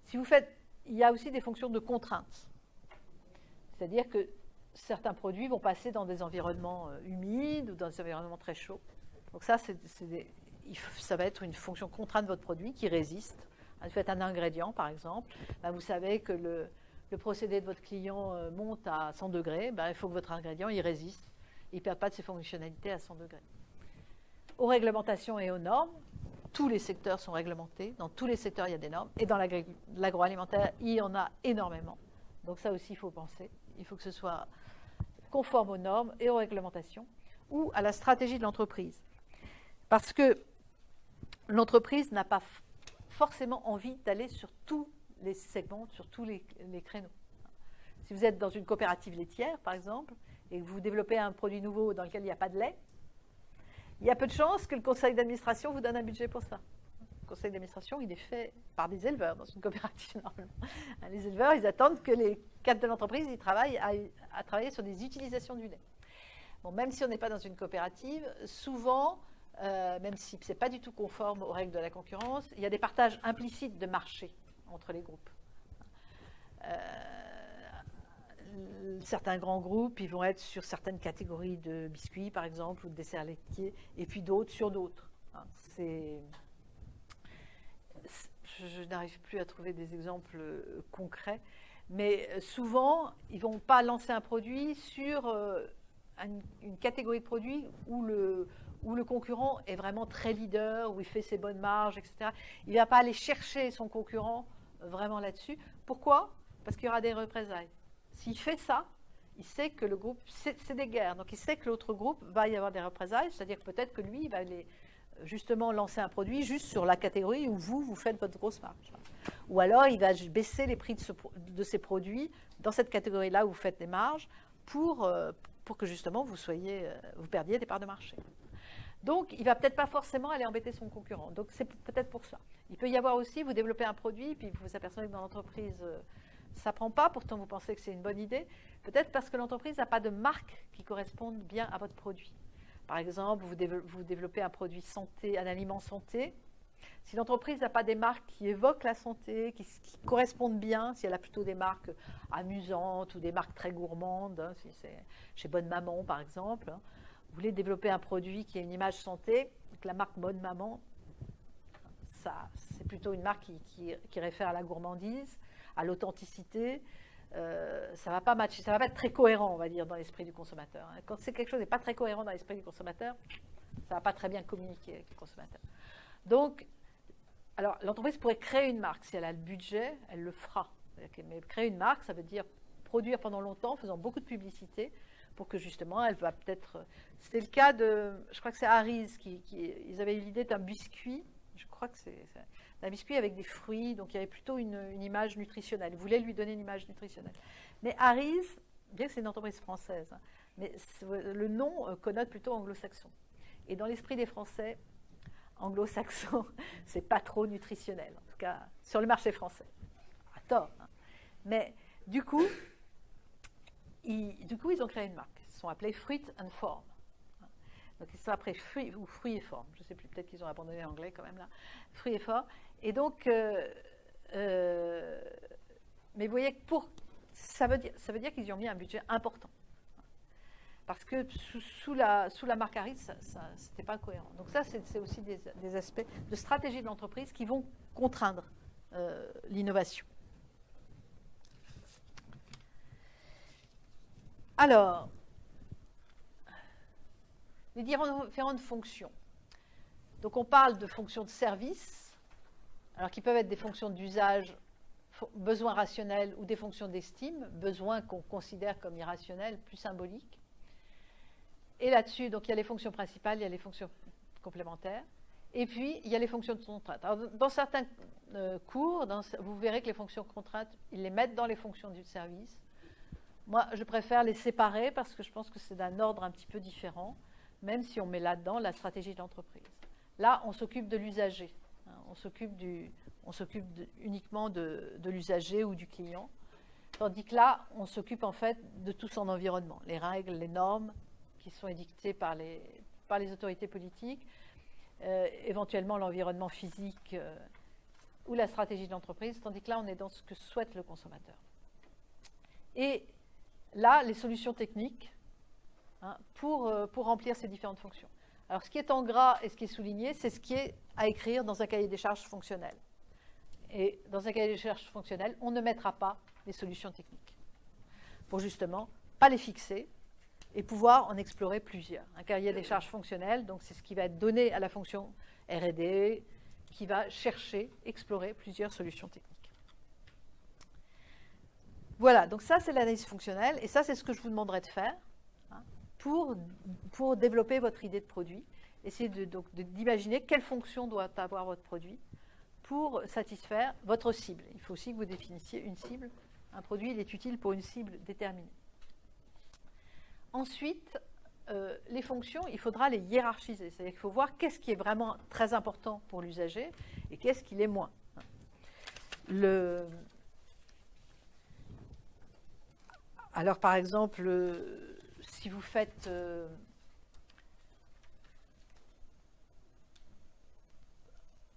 Si vous faites, il y a aussi des fonctions de contrainte. C'est-à-dire que certains produits vont passer dans des environnements humides ou dans des environnements très chauds. Donc ça, ça va être une fonction contrainte de votre produit qui résiste. Vous faites un ingrédient, par exemple. Vous savez que le procédé de votre client monte à 100 degrés. Il faut que votre ingrédient y résiste. Il ne perd pas de ses fonctionnalités à 100 degrés. Aux réglementations et aux normes, tous les secteurs sont réglementés. Dans tous les secteurs, il y a des normes. Et dans l'agroalimentaire, il y en a énormément. Donc ça aussi, il faut penser. Il faut que ce soit conforme aux normes et aux réglementations ou à la stratégie de l'entreprise. Parce que l'entreprise n'a pas forcément envie d'aller sur tous les segments, sur tous les créneaux. Si vous êtes dans une coopérative laitière, par exemple, et que vous développez un produit nouveau dans lequel il n'y a pas de lait, il y a peu de chances que le conseil d'administration vous donne un budget pour ça. Le conseil d'administration, il est fait par des éleveurs dans une coopérative, normalement. Les éleveurs, ils attendent que les cadres de l'entreprise ils travaillent à travailler sur des utilisations du lait. Bon, même si on n'est pas dans une coopérative, souvent, même si ce n'est pas du tout conforme aux règles de la concurrence, il y a des partages implicites de marché. entre les groupes. Certains grands groupes, ils vont être sur certaines catégories de biscuits, par exemple, ou de desserts laitiers, et puis d'autres sur d'autres. Je n'arrive plus à trouver des exemples concrets, mais souvent, ils ne vont pas lancer un produit sur une catégorie de produits où le concurrent est vraiment très leader, où il fait ses bonnes marges, etc. Il ne va pas aller chercher son concurrent vraiment là-dessus. Pourquoi? Parce qu'il y aura des représailles. S'il fait ça, il sait que le groupe, c'est des guerres, donc il sait que l'autre groupe va y avoir des représailles, c'est-à-dire peut-être que lui, il va aller justement lancer un produit juste sur la catégorie où vous faites votre grosse marge. Ou alors, il va baisser les prix de ces produits dans cette catégorie-là où vous faites des marges pour que justement vous perdiez des parts de marché. Donc, il ne va peut-être pas forcément aller embêter son concurrent. Donc, c'est peut-être pour ça. Il peut y avoir aussi, vous développez un produit, puis vous vous apercevez que dans l'entreprise, ça ne prend pas, pourtant vous pensez que c'est une bonne idée. Peut-être parce que l'entreprise n'a pas de marque qui corresponde bien à votre produit. Par exemple, vous développez un produit santé, un aliment santé. Si l'entreprise n'a pas des marques qui évoquent la santé, qui correspondent bien, si elle a plutôt des marques amusantes ou des marques très gourmandes, si c'est chez Bonne Maman par exemple, vous voulez développer un produit qui a une image santé, donc la marque Bonne Maman, c'est plutôt une marque qui réfère à la gourmandise, à l'authenticité. Ça ne va pas matcher, ça ne va pas être très cohérent, on va dire, dans l'esprit du consommateur. Quand c'est quelque chose n'est pas très cohérent dans l'esprit du consommateur, ça ne va pas très bien communiquer avec le consommateur. Donc, alors, l'entreprise pourrait créer une marque. Si elle a le budget, elle le fera. Mais créer une marque, ça veut dire produire pendant longtemps, en faisant beaucoup de publicité, pour que justement, elle va peut-être... C'était le cas je crois que c'est Harry's, ils avaient eu l'idée d'un biscuit, je crois que c'est un biscuit avec des fruits, donc il y avait plutôt une image nutritionnelle. Ils voulaient lui donner une image nutritionnelle. Mais Harry's, bien que c'est une entreprise française, mais le nom connote plutôt anglo-saxon. Et dans l'esprit des Français, anglo-saxon, c'est pas trop nutritionnel, en tout cas sur le marché français. À tort. Mais du coup, ils ont créé une marque. Ils se sont appelés Fruit and Form. Donc ils sont appelés Fruit et Forme. Je ne sais plus, peut-être qu'ils ont abandonné l'anglais quand même là. Fruit et Forme. Et donc, mais vous voyez que ça veut dire qu'ils y ont mis un budget important. Parce que sous la marque Harry's, ça n'était pas cohérent. Donc ça, c'est aussi des aspects de stratégie de l'entreprise qui vont contraindre l'innovation. Alors, les différentes fonctions. Donc on parle de fonctions de service, alors qui peuvent être des fonctions d'usage, besoins rationnels ou des fonctions d'estime, besoins qu'on considère comme irrationnels, plus symboliques. Et là-dessus, donc il y a les fonctions principales, il y a les fonctions complémentaires, et puis il y a les fonctions de contrainte. Alors, dans certains cours, vous verrez que les fonctions de contrainte, ils les mettent dans les fonctions du service. Moi, je préfère les séparer parce que je pense que c'est d'un ordre un petit peu différent, même si on met là-dedans la stratégie de l'entreprise. Là, on s'occupe de l'usager, on s'occupe uniquement de l'usager ou du client, tandis que là, on s'occupe en fait de tout son environnement, les règles, les normes qui sont édictées par les autorités politiques, éventuellement l'environnement physique ou la stratégie de l'entreprise, tandis que là, on est dans ce que souhaite le consommateur. Et là, les solutions techniques pour remplir ces différentes fonctions. Alors, ce qui est en gras et ce qui est souligné, c'est ce qui est à écrire dans un cahier des charges fonctionnel. Et dans un cahier des charges fonctionnel, on ne mettra pas les solutions techniques pour justement pas les fixer et pouvoir en explorer plusieurs. Un cahier des charges fonctionnel, donc c'est ce qui va être donné à la fonction R&D qui va chercher, explorer plusieurs solutions techniques. Voilà, donc ça c'est l'analyse fonctionnelle et ça c'est ce que je vous demanderai de faire pour développer votre idée de produit. Essayez d'imaginer quelle fonction doit avoir votre produit pour satisfaire votre cible. Il faut aussi que vous définissiez une cible. Un produit, il est utile pour une cible déterminée. Ensuite, les fonctions, il faudra les hiérarchiser. C'est-à-dire qu'il faut voir qu'est-ce qui est vraiment très important pour l'usager et qu'est-ce qui l'est moins. Alors, par exemple, si vous faites...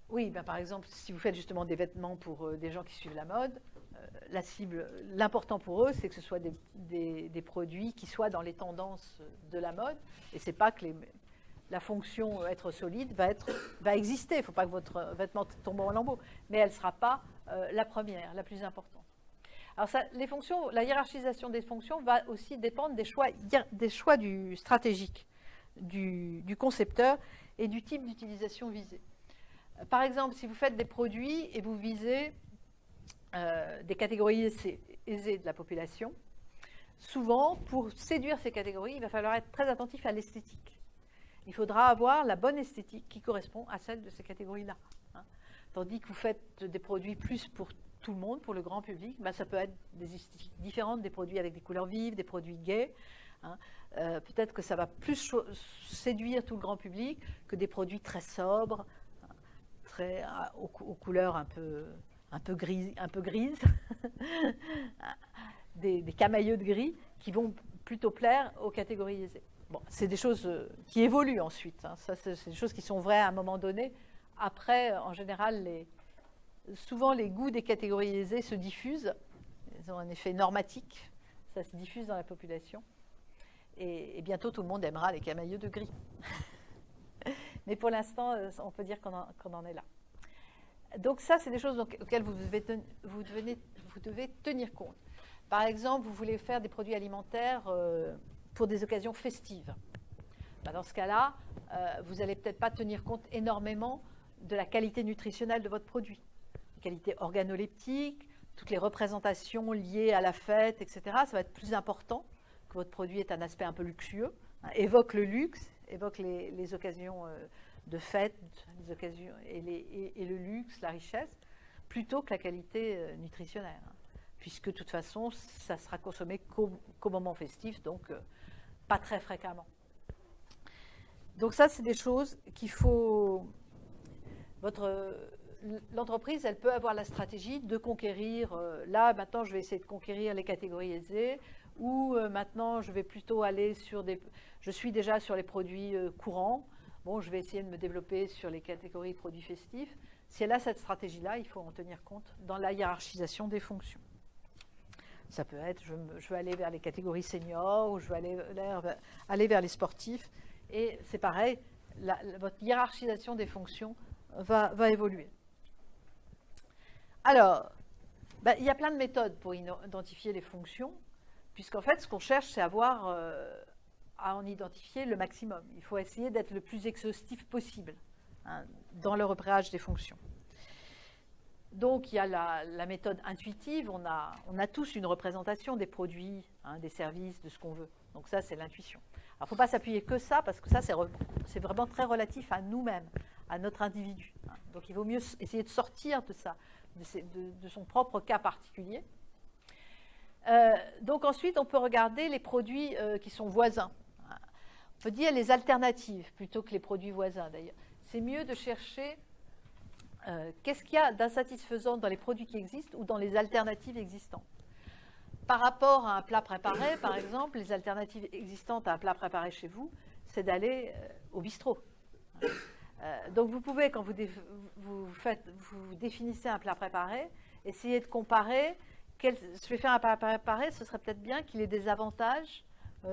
Oui, ben par exemple, si vous faites justement des vêtements pour des gens qui suivent la mode, la cible, l'important pour eux, c'est que ce soit des produits qui soient dans les tendances de la mode. Et c'est pas que la fonction être solide va exister. Il ne faut pas que votre vêtement tombe en lambeaux, mais elle ne sera pas la première, la plus importante. Alors ça, les fonctions, la hiérarchisation des fonctions va aussi dépendre des choix du stratégique, du concepteur et du type d'utilisation visé. Par exemple, si vous faites des produits et vous visez des catégories aisées de la population, souvent, pour séduire ces catégories, il va falloir être très attentif à l'esthétique. Il faudra avoir la bonne esthétique qui correspond à celle de ces catégories-là. Hein. Tandis que vous faites des produits plus pour tout le monde, pour le grand public, ben ça peut être des esthétiques différentes, des produits avec des couleurs vives, des produits gays. Hein. Peut-être que ça va plus séduire tout le grand public que des produits très sobres, aux couleurs un peu grises, des camailleux de gris qui vont plutôt plaire aux catégories aisées. Bon, c'est des choses qui évoluent ensuite. Hein. Ça, c'est des choses qui sont vraies à un moment donné. Après, en général, souvent les goûts des catégories aisées se diffusent. Ils ont un effet normatique. Ça se diffuse dans la population. Et bientôt, tout le monde aimera les camailleux de gris. Mais pour l'instant, on peut dire qu'on en est là. Donc ça, c'est des choses auxquelles vous devez tenir compte. Par exemple, vous voulez faire des produits alimentaires pour des occasions festives. Ben dans ce cas-là, vous n'allez peut-être pas tenir compte énormément de la qualité nutritionnelle de votre produit. La qualité organoleptique, toutes les représentations liées à la fête, etc. Ça va être plus important que votre produit ait un aspect un peu luxueux, hein, évoque le luxe, évoque les occasions de fête, les occasions et le luxe, la richesse, plutôt que la qualité nutritionnelle. Hein, puisque de toute façon, ça sera consommé qu'au moment festif, donc pas très fréquemment. Donc ça, c'est des choses qu'il faut... L'entreprise, elle peut avoir la stratégie de conquérir, là, maintenant, je vais essayer de conquérir les catégories aisées, ou maintenant, je vais plutôt aller sur je suis déjà sur les produits courants, bon, je vais essayer de me développer sur les catégories produits festifs. Si elle a cette stratégie-là, il faut en tenir compte dans la hiérarchisation des fonctions. Ça peut être, je veux aller vers les catégories seniors, ou je veux aller vers les sportifs, et c'est pareil, votre hiérarchisation des fonctions va évoluer. Alors, il y a plein de méthodes pour identifier les fonctions, puisqu'en fait, ce qu'on cherche, c'est à en identifier le maximum. Il faut essayer d'être le plus exhaustif possible hein, dans le repérage des fonctions. Donc, il y a la méthode intuitive. On a tous une représentation des produits, hein, des services, de ce qu'on veut. Donc ça, c'est l'intuition. Alors, il ne faut pas s'appuyer que ça, parce que ça, c'est vraiment très relatif à nous-mêmes, à notre individu. Hein. Donc, il vaut mieux essayer de sortir de ça, de son propre cas particulier. Donc ensuite, on peut regarder les produits qui sont voisins. On peut dire les alternatives plutôt que les produits voisins d'ailleurs. C'est mieux de chercher qu'est-ce qu'il y a d'insatisfaisant dans les produits qui existent ou dans les alternatives existantes. Par rapport à un plat préparé, par exemple, les alternatives existantes à un plat préparé chez vous, c'est d'aller au bistrot. Donc vous pouvez, quand vous définissez un plat préparé, essayer de comparer. Je vais faire un plat préparé, ce serait peut-être bien qu'il ait des avantages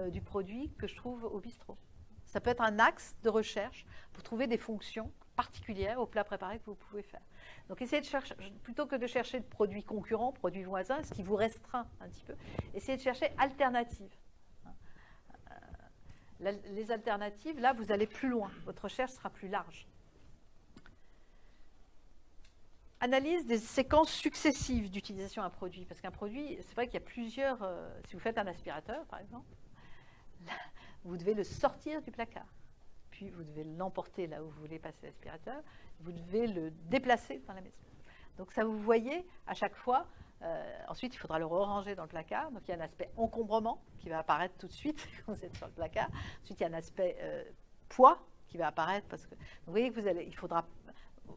du produit que je trouve au bistrot. Ça peut être un axe de recherche pour trouver des fonctions particulières au plat préparé que vous pouvez faire. Donc essayez de chercher, plutôt que de chercher de produits concurrents, produits voisins, ce qui vous restreint un petit peu, essayez de chercher alternatives. Les alternatives, là, vous allez plus loin. Votre recherche sera plus large. Analyse des séquences successives d'utilisation d'un produit. Parce qu'un produit, c'est vrai qu'il y a plusieurs... si vous faites un aspirateur, par exemple, là, vous devez le sortir du placard. Puis vous devez l'emporter là où vous voulez passer l'aspirateur. Vous devez le déplacer dans la maison. Donc ça, vous voyez, à chaque fois... ensuite, il faudra le ranger dans le placard. Donc il y a un aspect encombrement qui va apparaître tout de suite quand vous êtes sur le placard. Ensuite, il y a un aspect poids qui va apparaître. Parce que vous voyez que il faudra...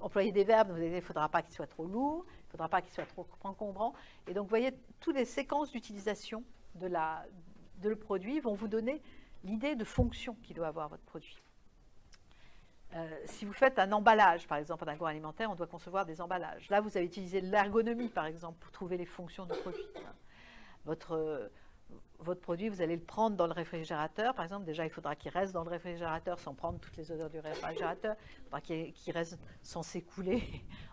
employer des verbes, il ne faudra pas qu'il soit trop lourd, il ne faudra pas qu'il soit trop encombrant. Et donc, vous voyez, toutes les séquences d'utilisation de le produit vont vous donner l'idée de fonction qu'il doit avoir votre produit. Si vous faites un emballage, par exemple, en agroalimentaire, on doit concevoir des emballages. Là, vous avez utilisé l'ergonomie, par exemple, pour trouver les fonctions du produit. Votre produit, vous allez le prendre dans le réfrigérateur, par exemple. Déjà, il faudra qu'il reste dans le réfrigérateur sans prendre toutes les odeurs du réfrigérateur. Il faudra qu'il reste sans s'écouler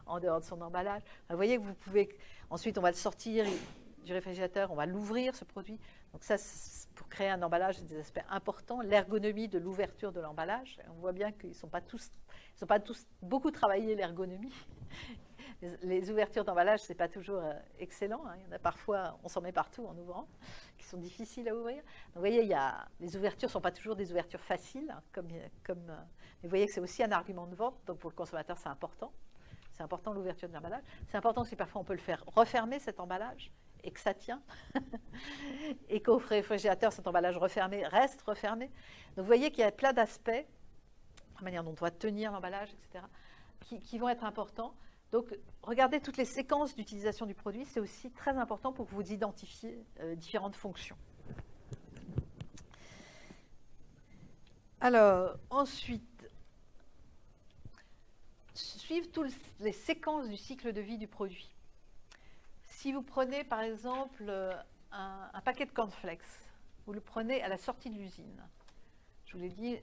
en dehors de son emballage. Vous voyez que vous pouvez... Ensuite, on va le sortir du réfrigérateur, on va l'ouvrir, ce produit. Donc ça, pour créer un emballage, c'est des aspects importants. L'ergonomie de l'ouverture de l'emballage. On voit bien qu'ils ne sont pas tous beaucoup travaillé l'ergonomie. Les ouvertures d'emballage, ce n'est pas toujours excellent. Il y en a parfois, on s'en met partout en ouvrant, qui sont difficiles à ouvrir. Donc, vous voyez, les ouvertures ne sont pas toujours des ouvertures faciles, mais vous voyez que c'est aussi un argument de vente. Donc pour le consommateur, c'est important. C'est important l'ouverture de l'emballage. C'est important aussi parfois on peut le faire refermer cet emballage et que ça tient. Et qu'au réfrigérateur, cet emballage refermé reste refermé. Donc vous voyez qu'il y a plein d'aspects, la manière dont on doit tenir l'emballage, etc., qui vont être importants. Donc regardez toutes les séquences d'utilisation du produit, c'est aussi très important pour que vous identifiez différentes fonctions. Alors, ensuite, suivre toutes les séquences du cycle de vie du produit. Si vous prenez par exemple un paquet de cornflakes, vous le prenez à la sortie de l'usine. Je vous l'ai dit,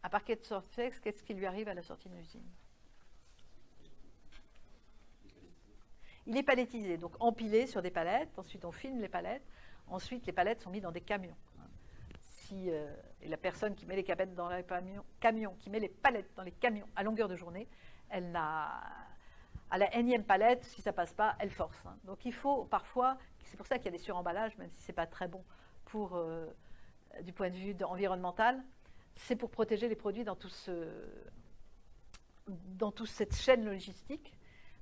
un paquet de cornflakes, qu'est-ce qui lui arrive à la sortie de l'usine? Il est palettisé, donc empilé sur des palettes. Ensuite, on filme les palettes. Ensuite, les palettes sont mises dans des camions. Et la personne qui met les palettes dans les camions, qui met les palettes dans les camions à longueur de journée, elle n'a... À la énième palette, si ça ne passe pas, elle force. Donc il faut parfois, c'est pour ça qu'il y a des suremballages, même si ce n'est pas très bon du point de vue environnemental, c'est pour protéger les produits dans toute cette chaîne logistique,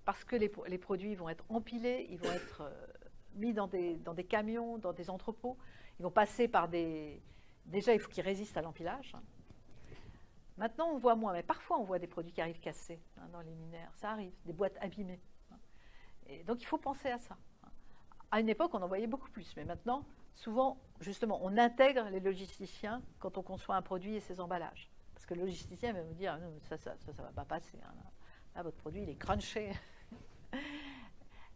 parce que les produits vont être empilés, ils vont être mis dans des camions, dans des entrepôts, ils vont passer par des... Déjà, il faut qu'ils résistent à l'empilage. Maintenant, on voit moins, mais parfois on voit des produits qui arrivent cassés dans les linéaires. Ça arrive, des boîtes abîmées. Et donc, il faut penser à ça. À une époque, on en voyait beaucoup plus, mais maintenant, souvent, justement, on intègre les logisticiens quand on conçoit un produit et ses emballages. Parce que le logisticien va vous dire, ah, non, ça ne va pas passer. Là, votre produit, il est crunché.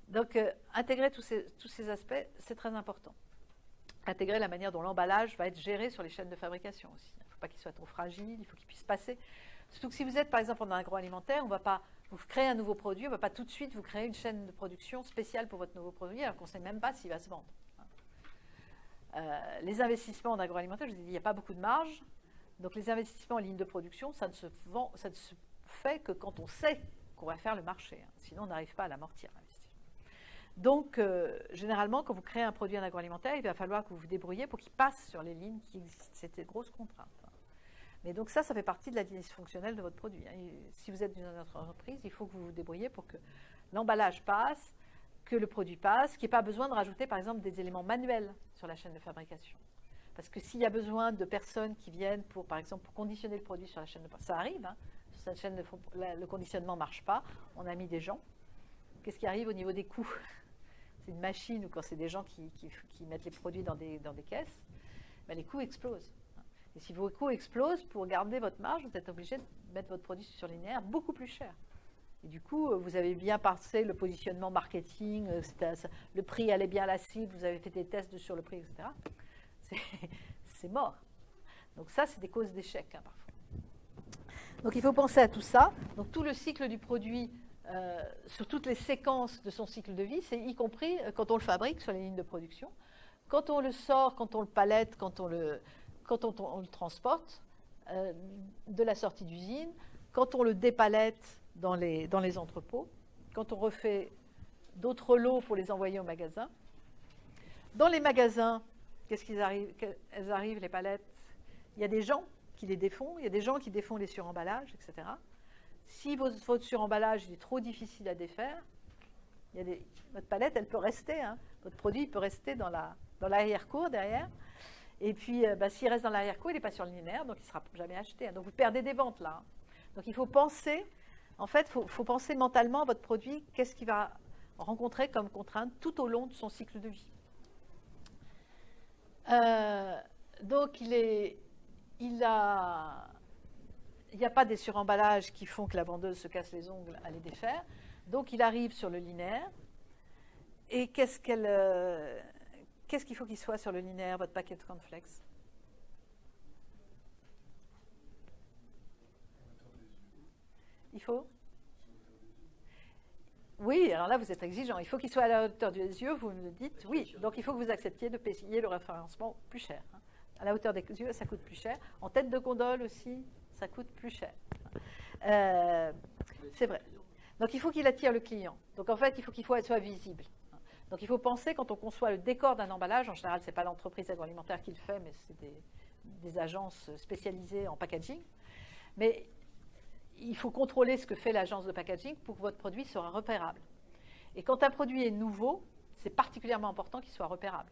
Donc, intégrer tous ces aspects, c'est très important. Intégrer la manière dont l'emballage va être géré sur les chaînes de fabrication aussi. Il ne faut pas qu'il soit trop fragile, il faut qu'il puisse passer. Surtout que si vous êtes par exemple en agroalimentaire, on ne va pas vous créer un nouveau produit, on ne va pas tout de suite vous créer une chaîne de production spéciale pour votre nouveau produit, alors qu'on ne sait même pas s'il va se vendre. Les investissements en agroalimentaire, je vous ai dit, il n'y a pas beaucoup de marge. Donc les investissements en ligne de production, ça ne se fait que quand on sait qu'on va faire le marché. Sinon, on n'arrive pas à l'amortir. Donc, généralement, quand vous créez un produit en agroalimentaire, il va falloir que vous vous débrouillez pour qu'il passe sur les lignes qui existent. C'est une grosse contrainte. Mais donc ça fait partie de la dynamique fonctionnelle de votre produit. Si vous êtes dans une autre entreprise, il faut que vous vous débrouillez pour que l'emballage passe, que le produit passe, qu'il n'y ait pas besoin de rajouter, par exemple, des éléments manuels sur la chaîne de fabrication. Parce que s'il y a besoin de personnes qui viennent, par exemple, pour conditionner le produit sur la chaîne de fabrication, ça arrive, sur cette chaîne le conditionnement ne marche pas, on a mis des gens. Qu'est-ce qui arrive au niveau des coûts? C'est une machine ou quand c'est des gens qui mettent les produits dans des caisses, ben les coûts explosent. Et si vos coûts explosent, pour garder votre marge, vous êtes obligé de mettre votre produit sur linéaire beaucoup plus cher. Et du coup, vous avez bien passé le positionnement marketing, le prix allait bien à la cible, vous avez fait des tests sur le prix, etc. C'est mort. Donc ça, c'est des causes d'échec parfois. Donc il faut penser à tout ça. Donc tout le cycle du produit, sur toutes les séquences de son cycle de vie, c'est y compris quand on le fabrique sur les lignes de production, quand on le sort, quand on le palette, quand on le transporte de la sortie d'usine, quand on le dépalette dans les entrepôts, quand on refait d'autres lots pour les envoyer au magasin. Dans les magasins, qu'est-ce qu'ils arrivent? Elles arrivent, les palettes. Il y a des gens qui les défont, il y a des gens qui défont les suremballages, etc. Si votre suremballage est trop difficile à défaire, votre palette, elle peut rester, votre produit peut rester dans l'arrière-cour derrière. Et puis, s'il reste dans l'arrière-cour, il n'est pas sur le linéaire, donc il ne sera jamais acheté. Donc, vous perdez des ventes là. Donc, il faut penser, en fait, faut penser mentalement à votre produit, qu'est-ce qu'il va rencontrer comme contrainte tout au long de son cycle de vie. Donc, il n'y a pas des suremballages qui font que la vendeuse se casse les ongles à les défaire. Donc, il arrive sur le linéaire. Et qu'est-ce qu'il faut qu'il soit sur le linéaire, votre paquet de cornflakes? Il faut? Oui, alors là, vous êtes exigeant. Il faut qu'il soit à la hauteur des yeux, vous me le dites. Oui, donc il faut que vous acceptiez de payer le référencement plus cher. À la hauteur des yeux, ça coûte plus cher. En tête de gondole aussi, ça coûte plus cher. C'est vrai. Donc il faut qu'il attire le client. Donc en fait, il faut qu'il soit visible. Donc il faut penser, quand on conçoit le décor d'un emballage, en général, ce n'est pas l'entreprise agroalimentaire qui le fait, mais c'est des agences spécialisées en packaging. Mais il faut contrôler ce que fait l'agence de packaging pour que votre produit soit repérable. Et quand un produit est nouveau, c'est particulièrement important qu'il soit repérable.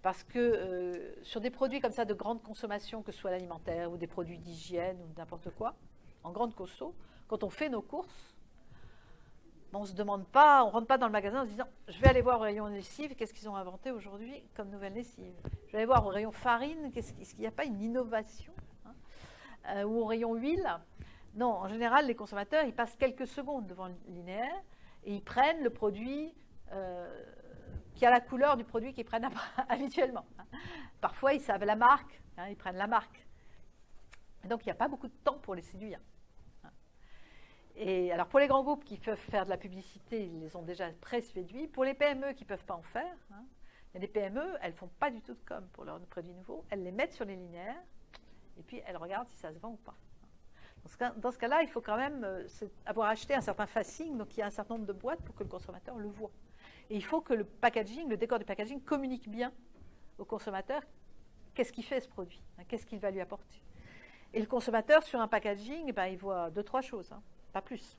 Parce que sur des produits comme ça de grande consommation, que ce soit l'alimentaire ou des produits d'hygiène ou n'importe quoi, en grande conso, quand on fait nos courses, on ne se demande pas, on ne rentre pas dans le magasin en se disant « je vais aller voir au rayon lessive, qu'est-ce qu'ils ont inventé aujourd'hui comme nouvelle lessive ? Je vais aller voir au rayon farine, est-ce qu'il n'y a pas une innovation ou au rayon huile ?» Non, en général, les consommateurs, ils passent quelques secondes devant le linéaire et ils prennent le produit qui a la couleur du produit qu'ils prennent habituellement. Parfois, ils savent la marque, ils prennent la marque. Et donc, il n'y a pas beaucoup de temps pour les séduire. Et alors, pour les grands groupes qui peuvent faire de la publicité, ils les ont déjà pré-séduits. Pour les PME qui ne peuvent pas en faire, il y a des PME, elles ne font pas du tout de com pour leurs produits nouveaux. Elles les mettent sur les linéaires et puis elles regardent si ça se vend ou pas. Dans ce cas-là, il faut quand même avoir acheté un certain facing, donc il y a un certain nombre de boîtes pour que le consommateur le voit. Et il faut que le packaging, le décor du packaging communique bien au consommateur qu'est-ce qu'il fait ce produit, qu'est-ce qu'il va lui apporter. Et le consommateur, sur un packaging, il voit 2-3 choses, pas plus. De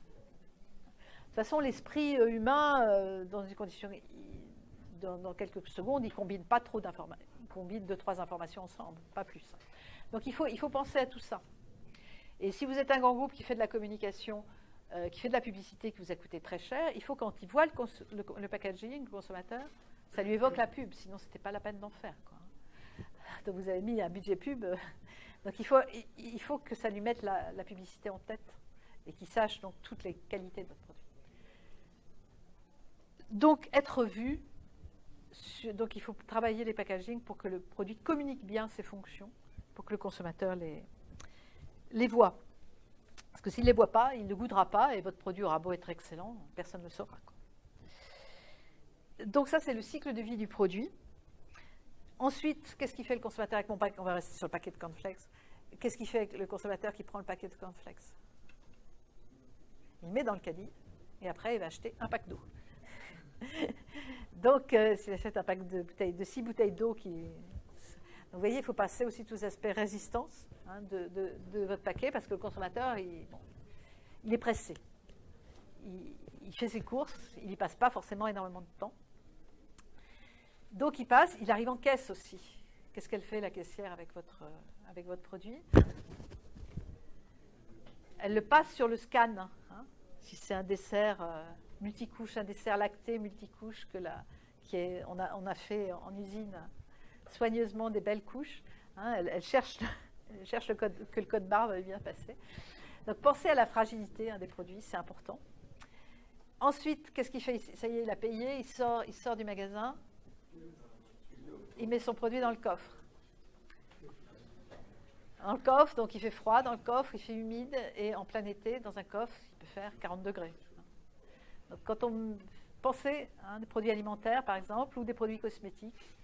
toute façon, l'esprit humain, dans une condition, dans quelques secondes, il ne combine pas trop d'informations. Il combine 2-3 informations ensemble, pas plus. Donc il faut penser à tout ça. Et si vous êtes un grand groupe qui fait de la communication, qui fait de la publicité qui vous a coûté très cher, il faut quand il voit le packaging, le consommateur, ça lui évoque la pub, sinon ce n'était pas la peine d'en faire, quoi. Donc vous avez mis un budget pub. Donc il faut que ça lui mette la publicité en tête et qu'il sache donc toutes les qualités de votre produit. Donc être vu, donc il faut travailler les packaging pour que le produit communique bien ses fonctions, pour que le consommateur les voit. Parce que s'il ne les voit pas, il ne goûtera pas et votre produit aura beau être excellent, personne ne le saura, quoi. Donc ça, c'est le cycle de vie du produit. Ensuite, qu'est-ce qu'il fait le consommateur avec mon paquet? On va rester sur le paquet de cornflakes. Qu'est-ce qu'il fait avec le consommateur qui prend le paquet de cornflakes? Il met dans le caddie et après, il va acheter un pack d'eau. Donc, s'il achète un pack de 6 bouteilles d'eau qui... Donc, vous voyez, il faut passer aussi tous les aspects résistance de votre paquet parce que le consommateur, il est pressé. Il fait ses courses, il n'y passe pas forcément énormément de temps. Donc, il arrive en caisse aussi. Qu'est-ce qu'elle fait, la caissière, avec votre produit? Elle le passe sur le scan. Si c'est un dessert multicouche, un dessert lacté multicouche on a fait en usine soigneusement des belles couches. Elle cherche que le code barre va bien passer. Donc, pensez à la fragilité des produits, c'est important. Ensuite, qu'est-ce qu'il fait? Ça y est, il a payé, il sort du magasin, il met son produit dans le coffre. Dans le coffre, donc il fait froid dans le coffre, il fait humide, et en plein été, dans un coffre, il peut faire 40 degrés. Donc, quand on pensez des produits alimentaires, par exemple, ou des produits cosmétiques,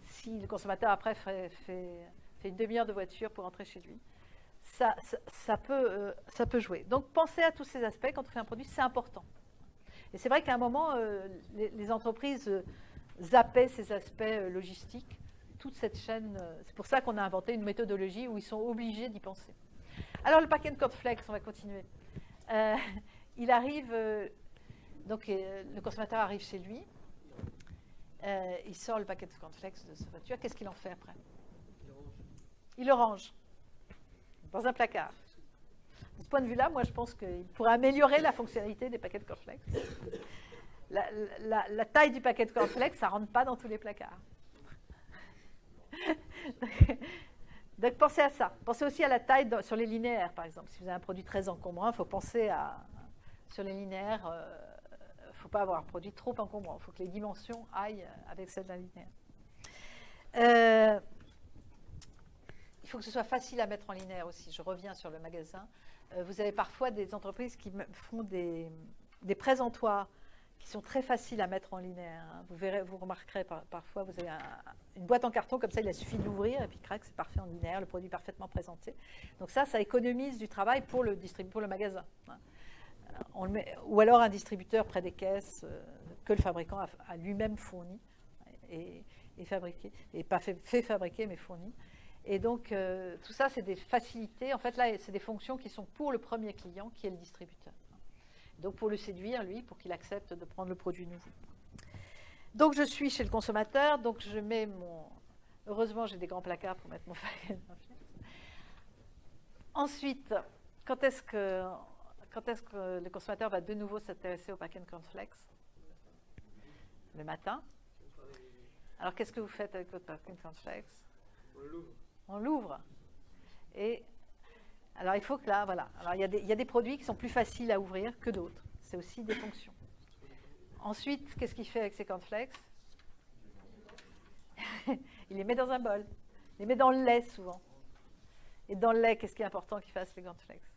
si le consommateur après fait une demi-heure de voiture pour rentrer chez lui, ça peut jouer. Donc pensez à tous ces aspects quand on fait un produit, c'est important. Et c'est vrai qu'à un moment, les entreprises zappaient ces aspects logistiques, toute cette chaîne. C'est pour ça qu'on a inventé une méthodologie où ils sont obligés d'y penser. Alors le paquet de cornflakes, on va continuer. Il arrive, donc le consommateur arrive chez lui. Il sort le paquet de cornflakes de sa voiture. Qu'est-ce qu'il en fait après? Il le range dans un placard. De ce point de vue-là, moi, je pense qu'il pourrait améliorer la fonctionnalité des paquets de cornflakes. La taille du paquet de cornflakes, ça ne rentre pas dans tous les placards. Donc pensez à ça. Pensez aussi à la taille sur les linéaires, par exemple. Si vous avez un produit très encombrant, il faut penser sur les linéaires, il ne faut pas avoir un produit trop encombrant. Il faut que les dimensions aillent avec celles d'un linéaire. Il faut que ce soit facile à mettre en linéaire aussi. Je reviens sur le magasin. Vous avez parfois des entreprises qui font des présentoirs qui sont très faciles à mettre en linéaire. Vous verrez, vous remarquerez parfois, vous avez une boîte en carton comme ça, il a suffi de l'ouvrir et puis crac, c'est parfait en linéaire, le produit parfaitement présenté. Donc ça économise du travail pour le magasin. Ou alors un distributeur près des caisses que le fabricant a lui-même fourni et fabriqué, et pas fait fabriquer mais fourni. Et donc tout ça, c'est des facilités. En fait, là, c'est des fonctions qui sont pour le premier client, qui est le distributeur. Donc pour le séduire, lui, pour qu'il accepte de prendre le produit nouveau. Donc je suis chez le consommateur, donc je mets mon... Heureusement, j'ai des grands placards pour mettre mon paquet de cornflakes. Ensuite, quand est-ce que le consommateur va de nouveau s'intéresser au paquet de cornflakes? Le matin. Alors qu'est-ce que vous faites avec votre paquet de cornflakes? On l'ouvre. Et alors il faut que là, voilà. Alors il y a des produits qui sont plus faciles à ouvrir que d'autres. C'est aussi des fonctions. Ensuite, qu'est-ce qu'il fait avec ses cornflakes? Il les met dans un bol. Il les met dans le lait souvent. Et dans le lait, qu'est-ce qui est important qu'il fasse les cornflakes?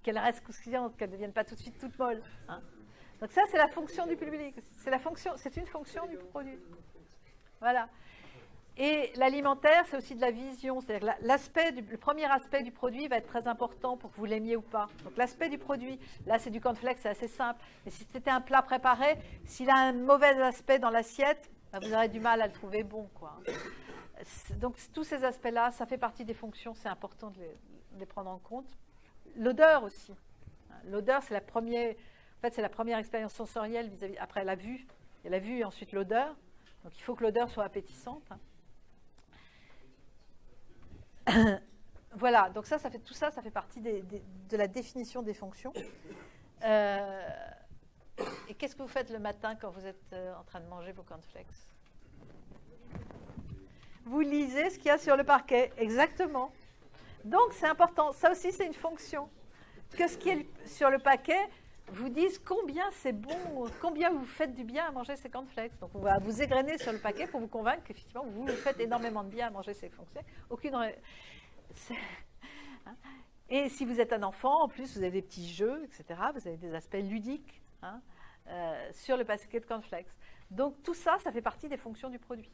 Qu'elles restent croustillantes, qu'elles ne deviennent pas tout de suite toutes molles. Hein. Donc ça, c'est la fonction du public. C'est une fonction du produit. Voilà. Et l'alimentaire, c'est aussi de la vision. C'est-à-dire que le premier aspect du produit va être très important pour que vous l'aimiez ou pas. Donc l'aspect du produit, là c'est du cornflakes, c'est assez simple. Mais si c'était un plat préparé, s'il a un mauvais aspect dans l'assiette, vous aurez du mal à le trouver bon, quoi. Donc tous ces aspects-là, ça fait partie des fonctions, c'est important de les prendre en compte. L'odeur aussi. L'odeur, c'est la première expérience sensorielle vis-à-vis. Après la vue, il y a la vue et ensuite l'odeur. Donc il faut que l'odeur soit appétissante. Voilà, donc tout ça, ça fait partie de la définition des fonctions. Et qu'est-ce que vous faites le matin quand vous êtes en train de manger vos cornflakes? Vous lisez ce qu'il y a sur le parquet, exactement. Donc c'est important, ça aussi c'est une fonction. Que ce qui est sur le paquet vous dise combien c'est bon, combien vous faites du bien à manger ces cornflakes. Donc on va vous égrener sur le paquet pour vous convaincre qu'effectivement vous faites énormément de bien à manger ces cornflakes. Et si vous êtes un enfant, en plus vous avez des petits jeux, etc. Vous avez des aspects ludiques sur le paquet de cornflakes. Donc tout ça, ça fait partie des fonctions du produit.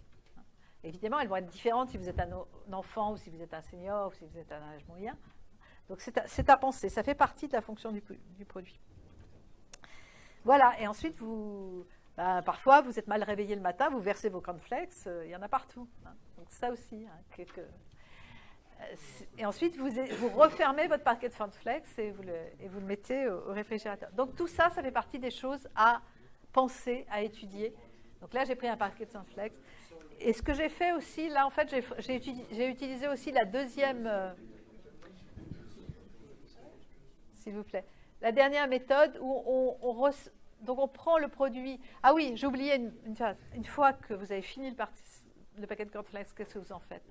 Évidemment, elles vont être différentes si vous êtes un enfant ou si vous êtes un senior ou si vous êtes à un âge moyen. Donc c'est à penser, ça fait partie de la fonction du produit. Voilà, et ensuite, parfois, vous êtes mal réveillé le matin, vous versez vos cornflakes, il y en a partout. Donc ça aussi. Et ensuite, vous refermez votre paquet de cornflakes et vous le mettez au réfrigérateur. Donc tout ça, ça fait partie des choses à penser, à étudier. Donc là, j'ai pris un paquet de cornflakes. Et ce que j'ai fait aussi, là, en fait, j'ai utilisé aussi la deuxième... s'il vous plaît. La dernière méthode où on prend le produit... Ah oui, j'ai oublié une phase. Une fois que vous avez fini le paquet de cornflakes, qu'est-ce que vous en faites?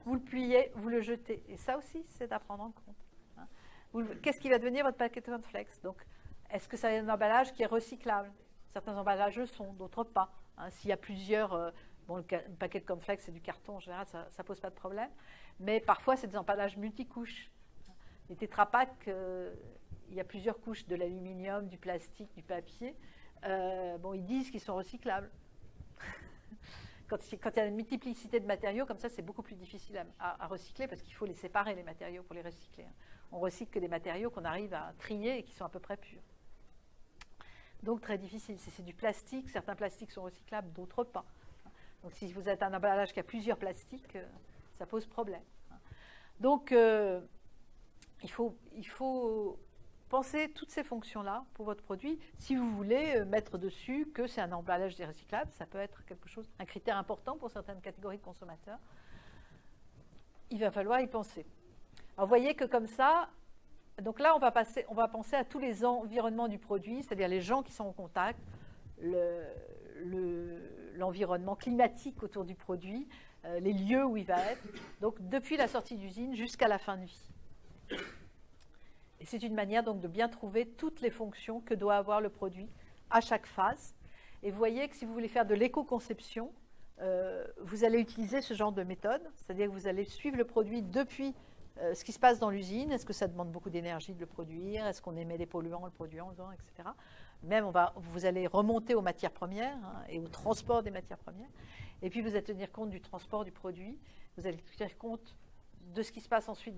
Vous le pliez, vous le jetez. Et ça aussi, c'est à prendre en compte. Qu'est-ce qui va devenir votre paquet de cornflakes? Donc, est-ce que ça a un emballage qui est recyclable? Certains emballages le sont, d'autres pas. S'il y a plusieurs... le paquet de cornflakes, c'est du carton en général, ça ne pose pas de problème. Mais parfois, c'est des emballages multicouches. Les Tetra Pak, il y a plusieurs couches de l'aluminium, du plastique, du papier. Ils disent qu'ils sont recyclables. Quand il y a une multiplicité de matériaux, comme ça, c'est beaucoup plus difficile à recycler parce qu'il faut les séparer, les matériaux, pour les recycler. On recycle que des matériaux qu'on arrive à trier et qui sont à peu près purs. Donc, très difficile. Si c'est du plastique, certains plastiques sont recyclables, d'autres pas. Donc, si vous êtes un emballage qui a plusieurs plastiques, ça pose problème. Donc, il faut penser toutes ces fonctions-là pour votre produit. Si vous voulez mettre dessus que c'est un emballage recyclable, ça peut être un critère important pour certaines catégories de consommateurs. Il va falloir y penser. Alors, vous voyez que comme ça, donc là, on va penser à tous les environnements du produit, c'est-à-dire les gens qui sont en contact, l'environnement climatique autour du produit, les lieux où il va être, donc depuis la sortie d'usine jusqu'à la fin de vie. Et c'est une manière donc de bien trouver toutes les fonctions que doit avoir le produit à chaque phase. Et vous voyez que si vous voulez faire de l'éco-conception, vous allez utiliser ce genre de méthode, c'est-à-dire que vous allez suivre le produit depuis ce qui se passe dans l'usine. Est-ce que ça demande beaucoup d'énergie de le produire? Est-ce qu'on émet des polluants en le produisant, etc. Même vous allez remonter aux matières premières et au transport des matières premières. Et puis vous allez tenir compte du transport du produit. Vous allez tenir compte de ce qui se passe ensuite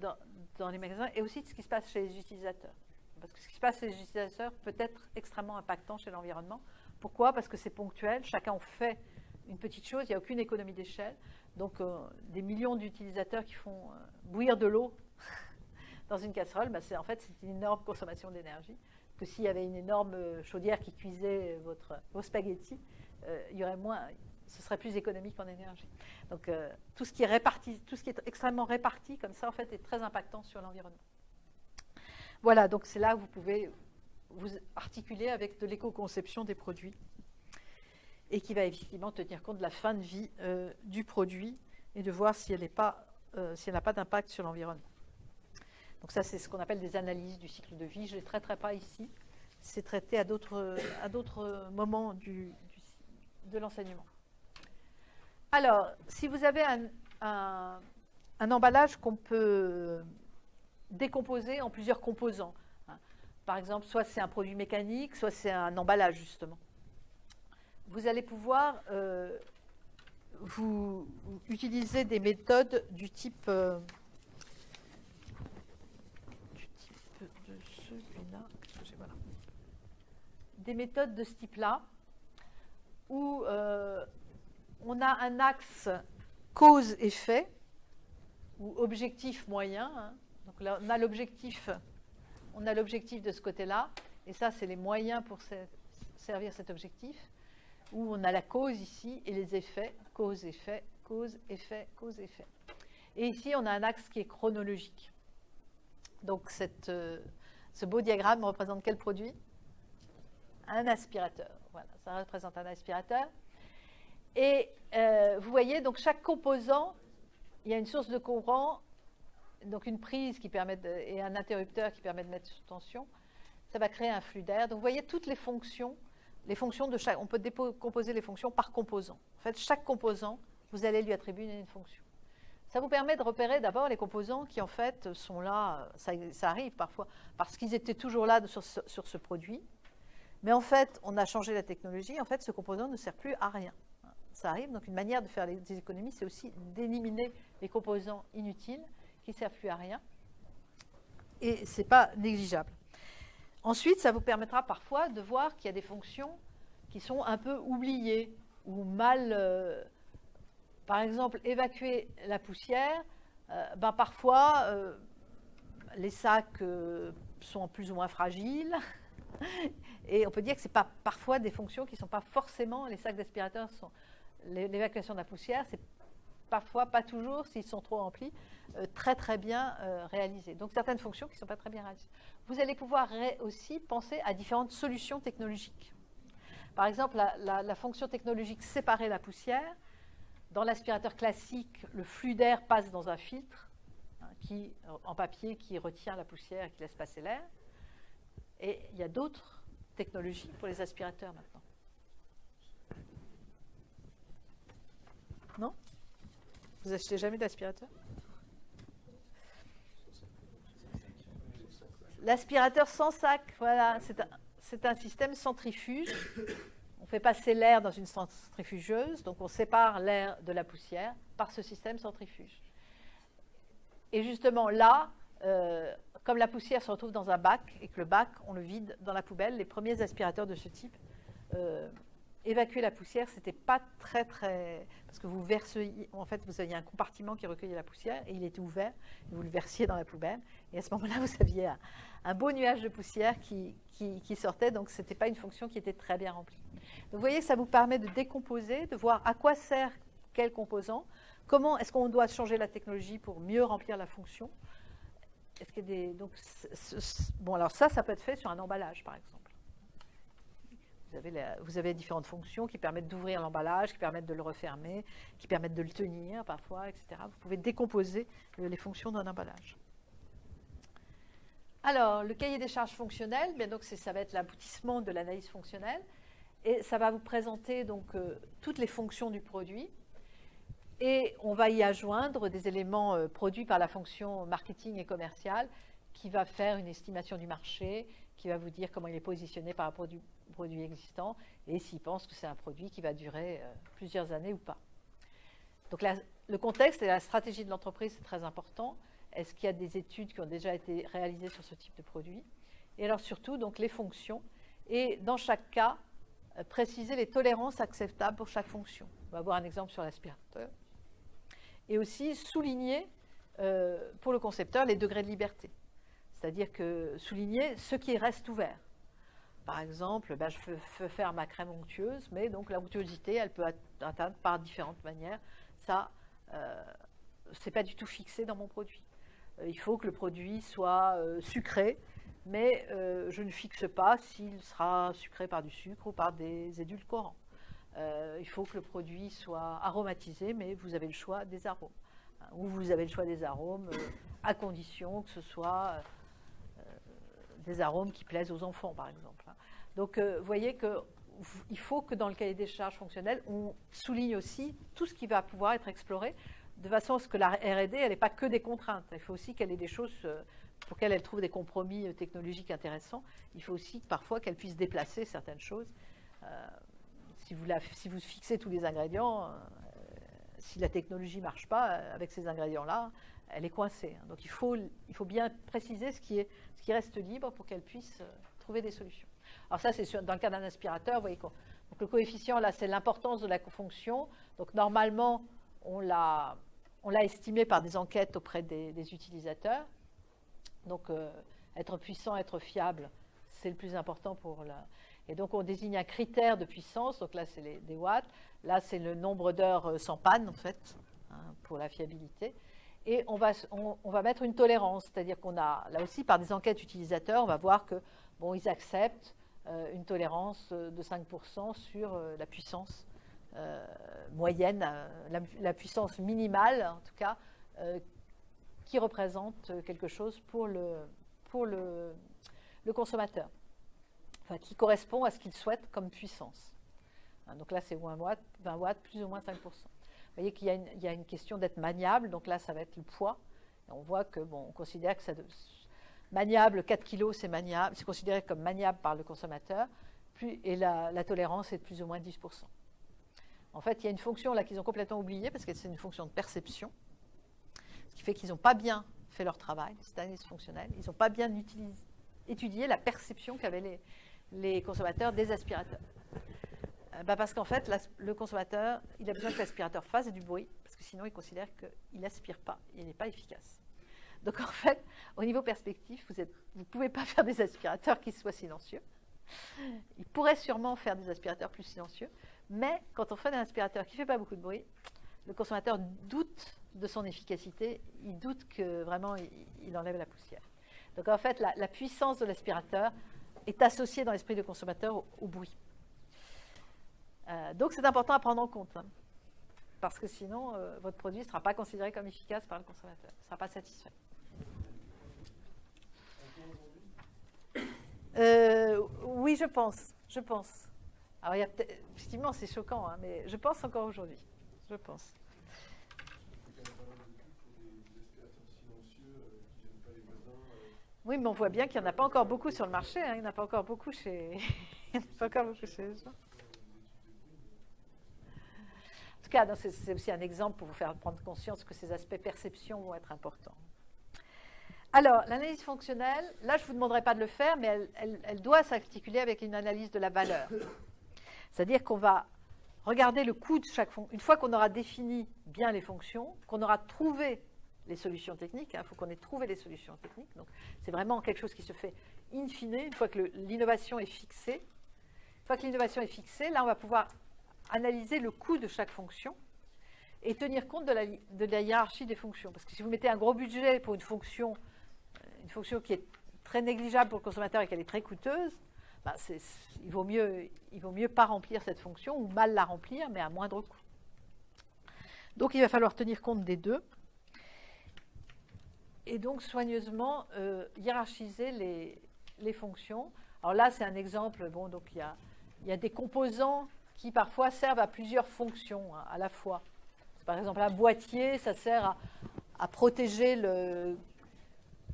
dans les magasins et aussi de ce qui se passe chez les utilisateurs. Parce que ce qui se passe chez les utilisateurs peut être extrêmement impactant chez l'environnement. Pourquoi? Parce que c'est ponctuel. Chacun en fait une petite chose. Il n'y a aucune économie d'échelle. Donc des millions d'utilisateurs qui font bouillir de l'eau dans une casserole, en fait c'est une énorme consommation d'énergie. Que s'il y avait une énorme chaudière qui cuisait vos spaghettis, il y aurait moins, ce serait plus économique en énergie. Donc tout ce qui est réparti, tout ce qui est extrêmement réparti comme ça en fait est très impactant sur l'environnement. Voilà, donc c'est là où vous pouvez vous articuler avec de l'éco-conception des produits et qui va effectivement tenir compte de la fin de vie du produit et de voir si elle n'a pas d'impact sur l'environnement. Donc ça, c'est ce qu'on appelle des analyses du cycle de vie. Je ne les traiterai pas ici. C'est traité à d'autres moments de l'enseignement. Alors, si vous avez un emballage qu'on peut décomposer en plusieurs composants, par exemple, soit c'est un produit mécanique, soit c'est un emballage, justement, vous allez pouvoir vous utiliser des méthodes du type de celui-là, voilà. Des méthodes de ce type-là, où on a un axe cause-effet, ou objectif-moyen. Donc là, on a l'objectif de ce côté-là, et ça, c'est les moyens pour servir cet objectif, où on a la cause ici, et les effets, cause-effet, cause-effet, cause-effet. Et ici, on a un axe qui est chronologique. Donc, ce beau diagramme représente quel produit? Un aspirateur. Voilà, ça représente un aspirateur. Et vous voyez, donc chaque composant, il y a une source de courant, donc une prise qui permet et un interrupteur qui permet de mettre sous tension. Ça va créer un flux d'air. Donc, vous voyez toutes les fonctions de chaque. On peut décomposer les fonctions par composant. En fait, chaque composant, vous allez lui attribuer une fonction. Ça vous permet de repérer d'abord les composants qui, en fait, sont là, ça arrive parfois, parce qu'ils étaient toujours là sur ce produit. Mais en fait, on a changé la technologie. En fait, ce composant ne sert plus à rien. Ça arrive. Donc, une manière de faire des économies, c'est aussi d'éliminer les composants inutiles qui ne servent plus à rien. Et ce n'est pas négligeable. Ensuite, ça vous permettra parfois de voir qu'il y a des fonctions qui sont un peu oubliées ou mal... par exemple, évacuer la poussière, parfois, les sacs sont plus ou moins fragiles. Et on peut dire que ce n'est pas parfois des fonctions qui ne sont pas forcément... Les sacs d'aspirateur, l'évacuation de la poussière, c'est parfois, pas toujours, s'ils sont trop remplis, très très bien réalisés. Donc certaines fonctions qui ne sont pas très bien réalisées. Vous allez pouvoir aussi penser à différentes solutions technologiques. Par exemple, la fonction technologique séparer la poussière. Dans l'aspirateur classique, le flux d'air passe dans un filtre en papier qui retient la poussière et qui laisse passer l'air. Et il y a d'autres technologies pour les aspirateurs maintenant. Non? Vous achetez jamais d'aspirateur? L'aspirateur sans sac, voilà, c'est un système centrifuge. On fait passer l'air dans une centrifugeuse, donc on sépare l'air de la poussière par ce système centrifuge. Et justement là, comme la poussière se retrouve dans un bac et que le bac, on le vide dans la poubelle, les premiers aspirateurs de ce type, évacuer la poussière, c'était pas très parce que vous versiez, en fait, vous aviez un compartiment qui recueillait la poussière et il était ouvert, et vous le versiez dans la poubelle. Et à ce moment-là, vous aviez un beau nuage de poussière qui sortait, donc c'était pas une fonction qui était très bien remplie. Donc vous voyez que ça vous permet de décomposer, de voir à quoi sert quel composant, comment est-ce qu'on doit changer la technologie pour mieux remplir la fonction. Est-ce qu'il y a bon, alors ça peut être fait sur un emballage, par exemple. Vous vous avez différentes fonctions qui permettent d'ouvrir l'emballage, qui permettent de le refermer, qui permettent de le tenir parfois, etc. Vous pouvez décomposer les fonctions d'un emballage. Alors, le cahier des charges fonctionnelles, bien donc ça va être l'aboutissement de l'analyse fonctionnelle, et ça va vous présenter donc toutes les fonctions du produit, et on va y adjoindre des éléments produits par la fonction marketing et commerciale, qui va faire une estimation du marché, qui va vous dire comment il est positionné par rapport au produit existant, et s'il pense que c'est un produit qui va durer plusieurs années ou pas. Donc le contexte et la stratégie de l'entreprise, c'est très important. Est-ce qu'il y a des études qui ont déjà été réalisées sur ce type de produit? Et alors surtout, donc, les fonctions. Et dans chaque cas, préciser les tolérances acceptables pour chaque fonction. On va voir un exemple sur l'aspirateur. Et aussi souligner, pour le concepteur, les degrés de liberté. C'est-à-dire que souligner ce qui reste ouvert. Par exemple, je veux faire ma crème onctueuse, mais donc la onctuosité, elle peut être atteinte par différentes manières. Ça, c'est pas du tout fixé dans mon produit. Il faut que le produit soit sucré, mais je ne fixe pas s'il sera sucré par du sucre ou par des édulcorants. Il faut que le produit soit aromatisé, mais vous avez le choix des arômes. Ou vous avez le choix des arômes à condition que ce soit des arômes qui plaisent aux enfants, par exemple. Donc, vous voyez qu'il faut que dans le cahier des charges fonctionnelles, on souligne aussi tout ce qui va pouvoir être exploré, de façon à ce que la R&D, elle n'est pas que des contraintes. Il faut aussi qu'elle ait des choses pour lesquelles elle trouve des compromis technologiques intéressants. Il faut aussi parfois qu'elle puisse déplacer certaines choses. Si vous fixez tous les ingrédients, si la technologie ne marche pas avec ces ingrédients-là, elle est coincée. Donc il faut bien préciser ce qui reste libre pour qu'elle puisse trouver des solutions. Alors ça, c'est dans le cas d'un aspirateur. Vous voyez donc le coefficient, là, c'est l'importance de la fonction. Donc normalement, on l'a estimé par des enquêtes auprès des utilisateurs. Donc, être puissant, être fiable, c'est le plus important pour la... Et donc, on désigne un critère de puissance. Donc là, c'est des watts. Là, c'est le nombre d'heures sans panne, en fait, pour la fiabilité. Et on va mettre une tolérance. C'est-à-dire qu'on a, là aussi, par des enquêtes utilisateurs, on va voir que, bon, ils acceptent une tolérance de 5% sur la puissance moyenne, la puissance minimale, en tout cas, qui représente quelque chose pour le consommateur, enfin, qui correspond à ce qu'il souhaite comme puissance. Donc là, c'est 20 watts, plus ou moins 5%. Vous voyez qu'il y a une question d'être maniable, donc là, ça va être le poids. Et on voit que, bon, on considère que maniable, 4 kg, c'est considéré comme maniable par le consommateur, et la tolérance est de plus ou moins 10%. En fait, il y a une fonction là qu'ils ont complètement oubliée, parce que c'est une fonction de perception, ce qui fait qu'ils n'ont pas bien fait leur travail, cette analyse fonctionnelle. Ils n'ont pas bien étudié la perception qu'avaient les consommateurs des aspirateurs. Parce qu'en fait, le consommateur, il a besoin que l'aspirateur fasse du bruit, parce que sinon, il considère qu'il n'aspire pas, il n'est pas efficace. Donc en fait, au niveau perspectif, vous ne pouvez pas faire des aspirateurs qui soient silencieux. Il pourrait sûrement faire des aspirateurs plus silencieux, mais quand on fait un aspirateur qui ne fait pas beaucoup de bruit, le consommateur doute de son efficacité, il doute que vraiment il enlève la poussière. Donc en fait, la puissance de l'aspirateur est associée dans l'esprit du consommateur au bruit. Donc c'est important à prendre en compte, parce que sinon, votre produit ne sera pas considéré comme efficace par le consommateur, il ne sera pas satisfait. Oui, je pense. Alors, effectivement, c'est choquant, mais je pense encore aujourd'hui. Je pense. Oui, mais on voit bien qu'il n'y en a pas encore beaucoup sur le marché. Il n'y en a pas encore beaucoup chez les gens. En tout cas, c'est aussi un exemple pour vous faire prendre conscience que ces aspects perception vont être importants. Alors, l'analyse fonctionnelle, là, je ne vous demanderai pas de le faire, mais elle doit s'articuler avec une analyse de la valeur. C'est-à-dire qu'on va regarder le coût de chaque fonction. Une fois qu'on aura défini bien les fonctions, qu'on aura trouvé les solutions techniques, il faut qu'on ait trouvé les solutions techniques. Donc, c'est vraiment quelque chose qui se fait in fine, une fois que l'innovation est fixée. Une fois que l'innovation est fixée, là, on va pouvoir analyser le coût de chaque fonction et tenir compte de la hiérarchie des fonctions. Parce que si vous mettez un gros budget pour une fonction qui est très négligeable pour le consommateur et qu'elle est très coûteuse, ben, il vaut mieux pas remplir cette fonction ou mal la remplir, mais à moindre coût. Donc il va falloir tenir compte des deux. Et donc soigneusement hiérarchiser les fonctions. Alors là, c'est un exemple. Bon, donc il y a des composants qui parfois servent à plusieurs fonctions à la fois. Par exemple, un boîtier, ça sert à protéger le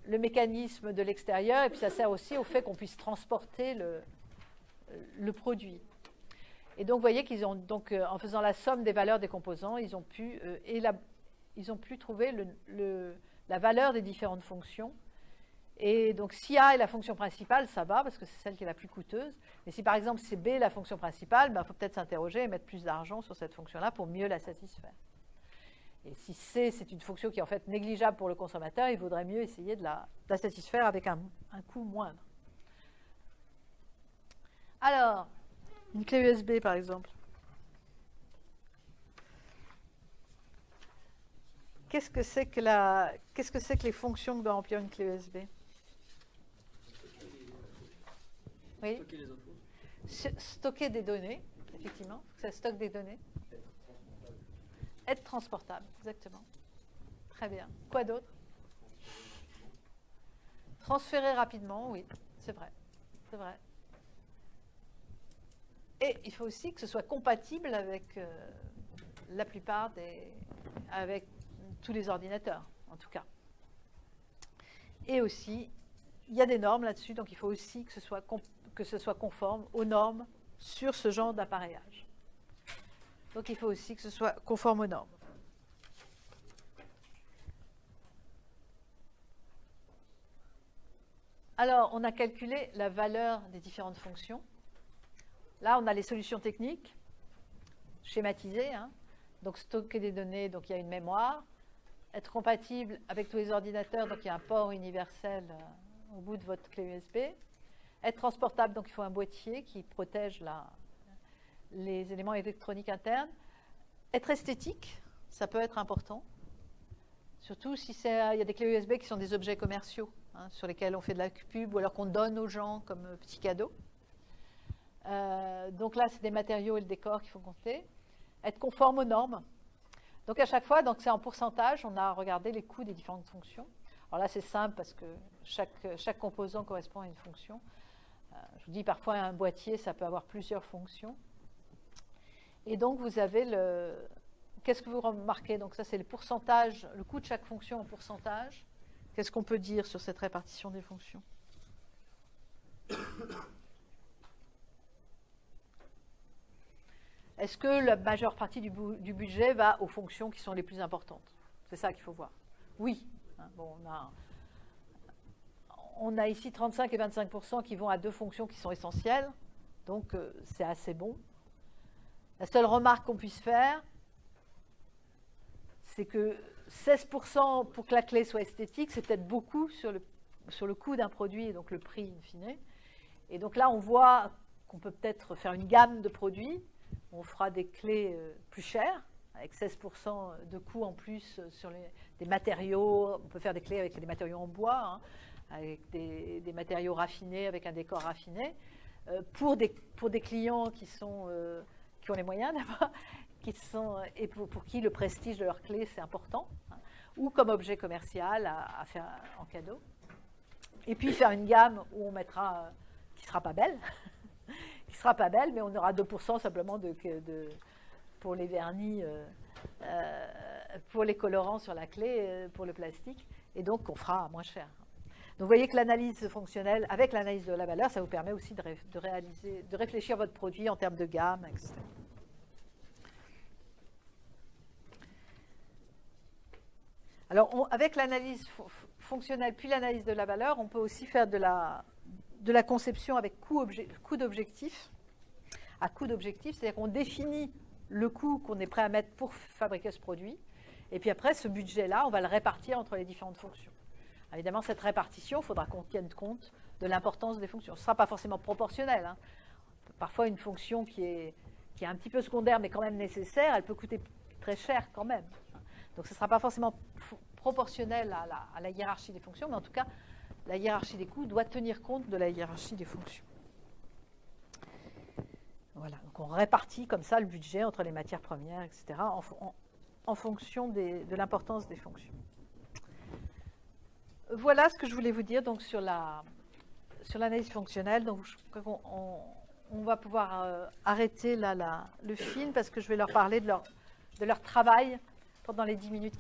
mécanisme de l'extérieur, et puis ça sert aussi au fait qu'on puisse transporter le produit. Et donc, vous voyez qu'ils ont, donc, en faisant la somme des valeurs des composants, ils ont pu trouver la valeur des différentes fonctions. Et donc, si A est la fonction principale, ça va, parce que c'est celle qui est la plus coûteuse. Mais si, par exemple, c'est B la fonction principale, ben, faut peut-être s'interroger et mettre plus d'argent sur cette fonction-là pour mieux la satisfaire. Et si C, c'est une fonction qui est en fait négligeable pour le consommateur, il vaudrait mieux essayer de la satisfaire avec un coût moindre. Alors, une clé USB, par exemple. Qu'est-ce que c'est que les fonctions que doit remplir une clé USB? Oui. Stocker les infos. Stocker des données, effectivement. Ça stocke des données. Être transportable, exactement. Très bien. Quoi d'autre? Transférer rapidement, oui, c'est vrai. C'est vrai. Et il faut aussi que ce soit compatible avec la plupart avec tous les ordinateurs, en tout cas. Et aussi, il y a des normes là-dessus, donc il faut aussi que ce soit conforme aux normes sur ce genre d'appareillage. Donc il faut aussi que ce soit conforme aux normes. Alors, on a calculé la valeur des différentes fonctions. Là, on a les solutions techniques, schématisées. Hein. Donc, stocker des données, donc il y a une mémoire. Être compatible avec tous les ordinateurs, donc il y a un port universel au bout de votre clé USB. Être transportable, donc il faut un boîtier qui protège les éléments électroniques internes. Être esthétique, ça peut être important. Surtout si il y a des clés USB qui sont des objets commerciaux, hein, sur lesquels on fait de la pub ou alors qu'on donne aux gens comme petit cadeau. Donc là, c'est des matériaux et le décor qu'il faut compter. Être conforme aux normes. Donc à chaque fois, c'est en pourcentage, on a regardé les coûts des différentes fonctions. Alors là, c'est simple parce que chaque composant correspond à une fonction. Je vous dis, parfois, un boîtier, ça peut avoir plusieurs fonctions. Et donc, vous avez qu'est-ce que vous remarquez? Donc ça, c'est le pourcentage, le coût de chaque fonction en pourcentage. Qu'est-ce qu'on peut dire sur cette répartition des fonctions? Est-ce que la majeure partie du budget va aux fonctions qui sont les plus importantes? C'est ça qu'il faut voir. Oui. Bon, on a ici 35 et 25% qui vont à deux fonctions qui sont essentielles. Donc, c'est assez bon. La seule remarque qu'on puisse faire, c'est que 16% pour que la clé soit esthétique, c'est peut-être beaucoup sur le coût d'un produit et donc le prix in fine. Et donc là, on voit qu'on peut peut-être faire une gamme de produits. On fera des clés plus chères, avec 16% de coût en plus sur des matériaux. On peut faire des clés avec des matériaux en bois, hein, avec des matériaux raffinés, avec un décor raffiné. Pour des clients qui ont les moyens d'abord, et pour qui le prestige de leur clé, c'est important, hein, ou comme objet commercial à faire en cadeau. Et puis faire une gamme où on mettra, qui ne sera pas belle, qui sera pas belle, mais on aura 2% simplement pour les vernis, pour les colorants sur la clé, pour le plastique, et donc on fera moins cher. Donc vous voyez que l'analyse fonctionnelle, avec l'analyse de la valeur, ça vous permet aussi de réfléchir votre produit en termes de gamme, etc. Alors avec l'analyse fonctionnelle puis l'analyse de la valeur, on peut aussi faire de la conception avec coût d'objectif, à coût d'objectif, c'est-à-dire qu'on définit le coût qu'on est prêt à mettre pour fabriquer ce produit, et puis après, ce budget-là, on va le répartir entre les différentes fonctions. Évidemment, cette répartition, il faudra qu'on tienne compte de l'importance des fonctions. Ce ne sera pas forcément proportionnel. Hein. Parfois, une fonction qui est un petit peu secondaire, mais quand même nécessaire, elle peut coûter très cher quand même. Donc, ce ne sera pas forcément proportionnel à la hiérarchie des fonctions, mais en tout cas, la hiérarchie des coûts doit tenir compte de la hiérarchie des fonctions. Voilà, donc on répartit comme ça le budget entre les matières premières, etc., en fonction de l'importance des fonctions. Voilà ce que je voulais vous dire donc, sur l'analyse fonctionnelle. Donc, je crois qu'on va pouvoir arrêter là, le film parce que je vais leur parler de leur travail pendant les 10 minutes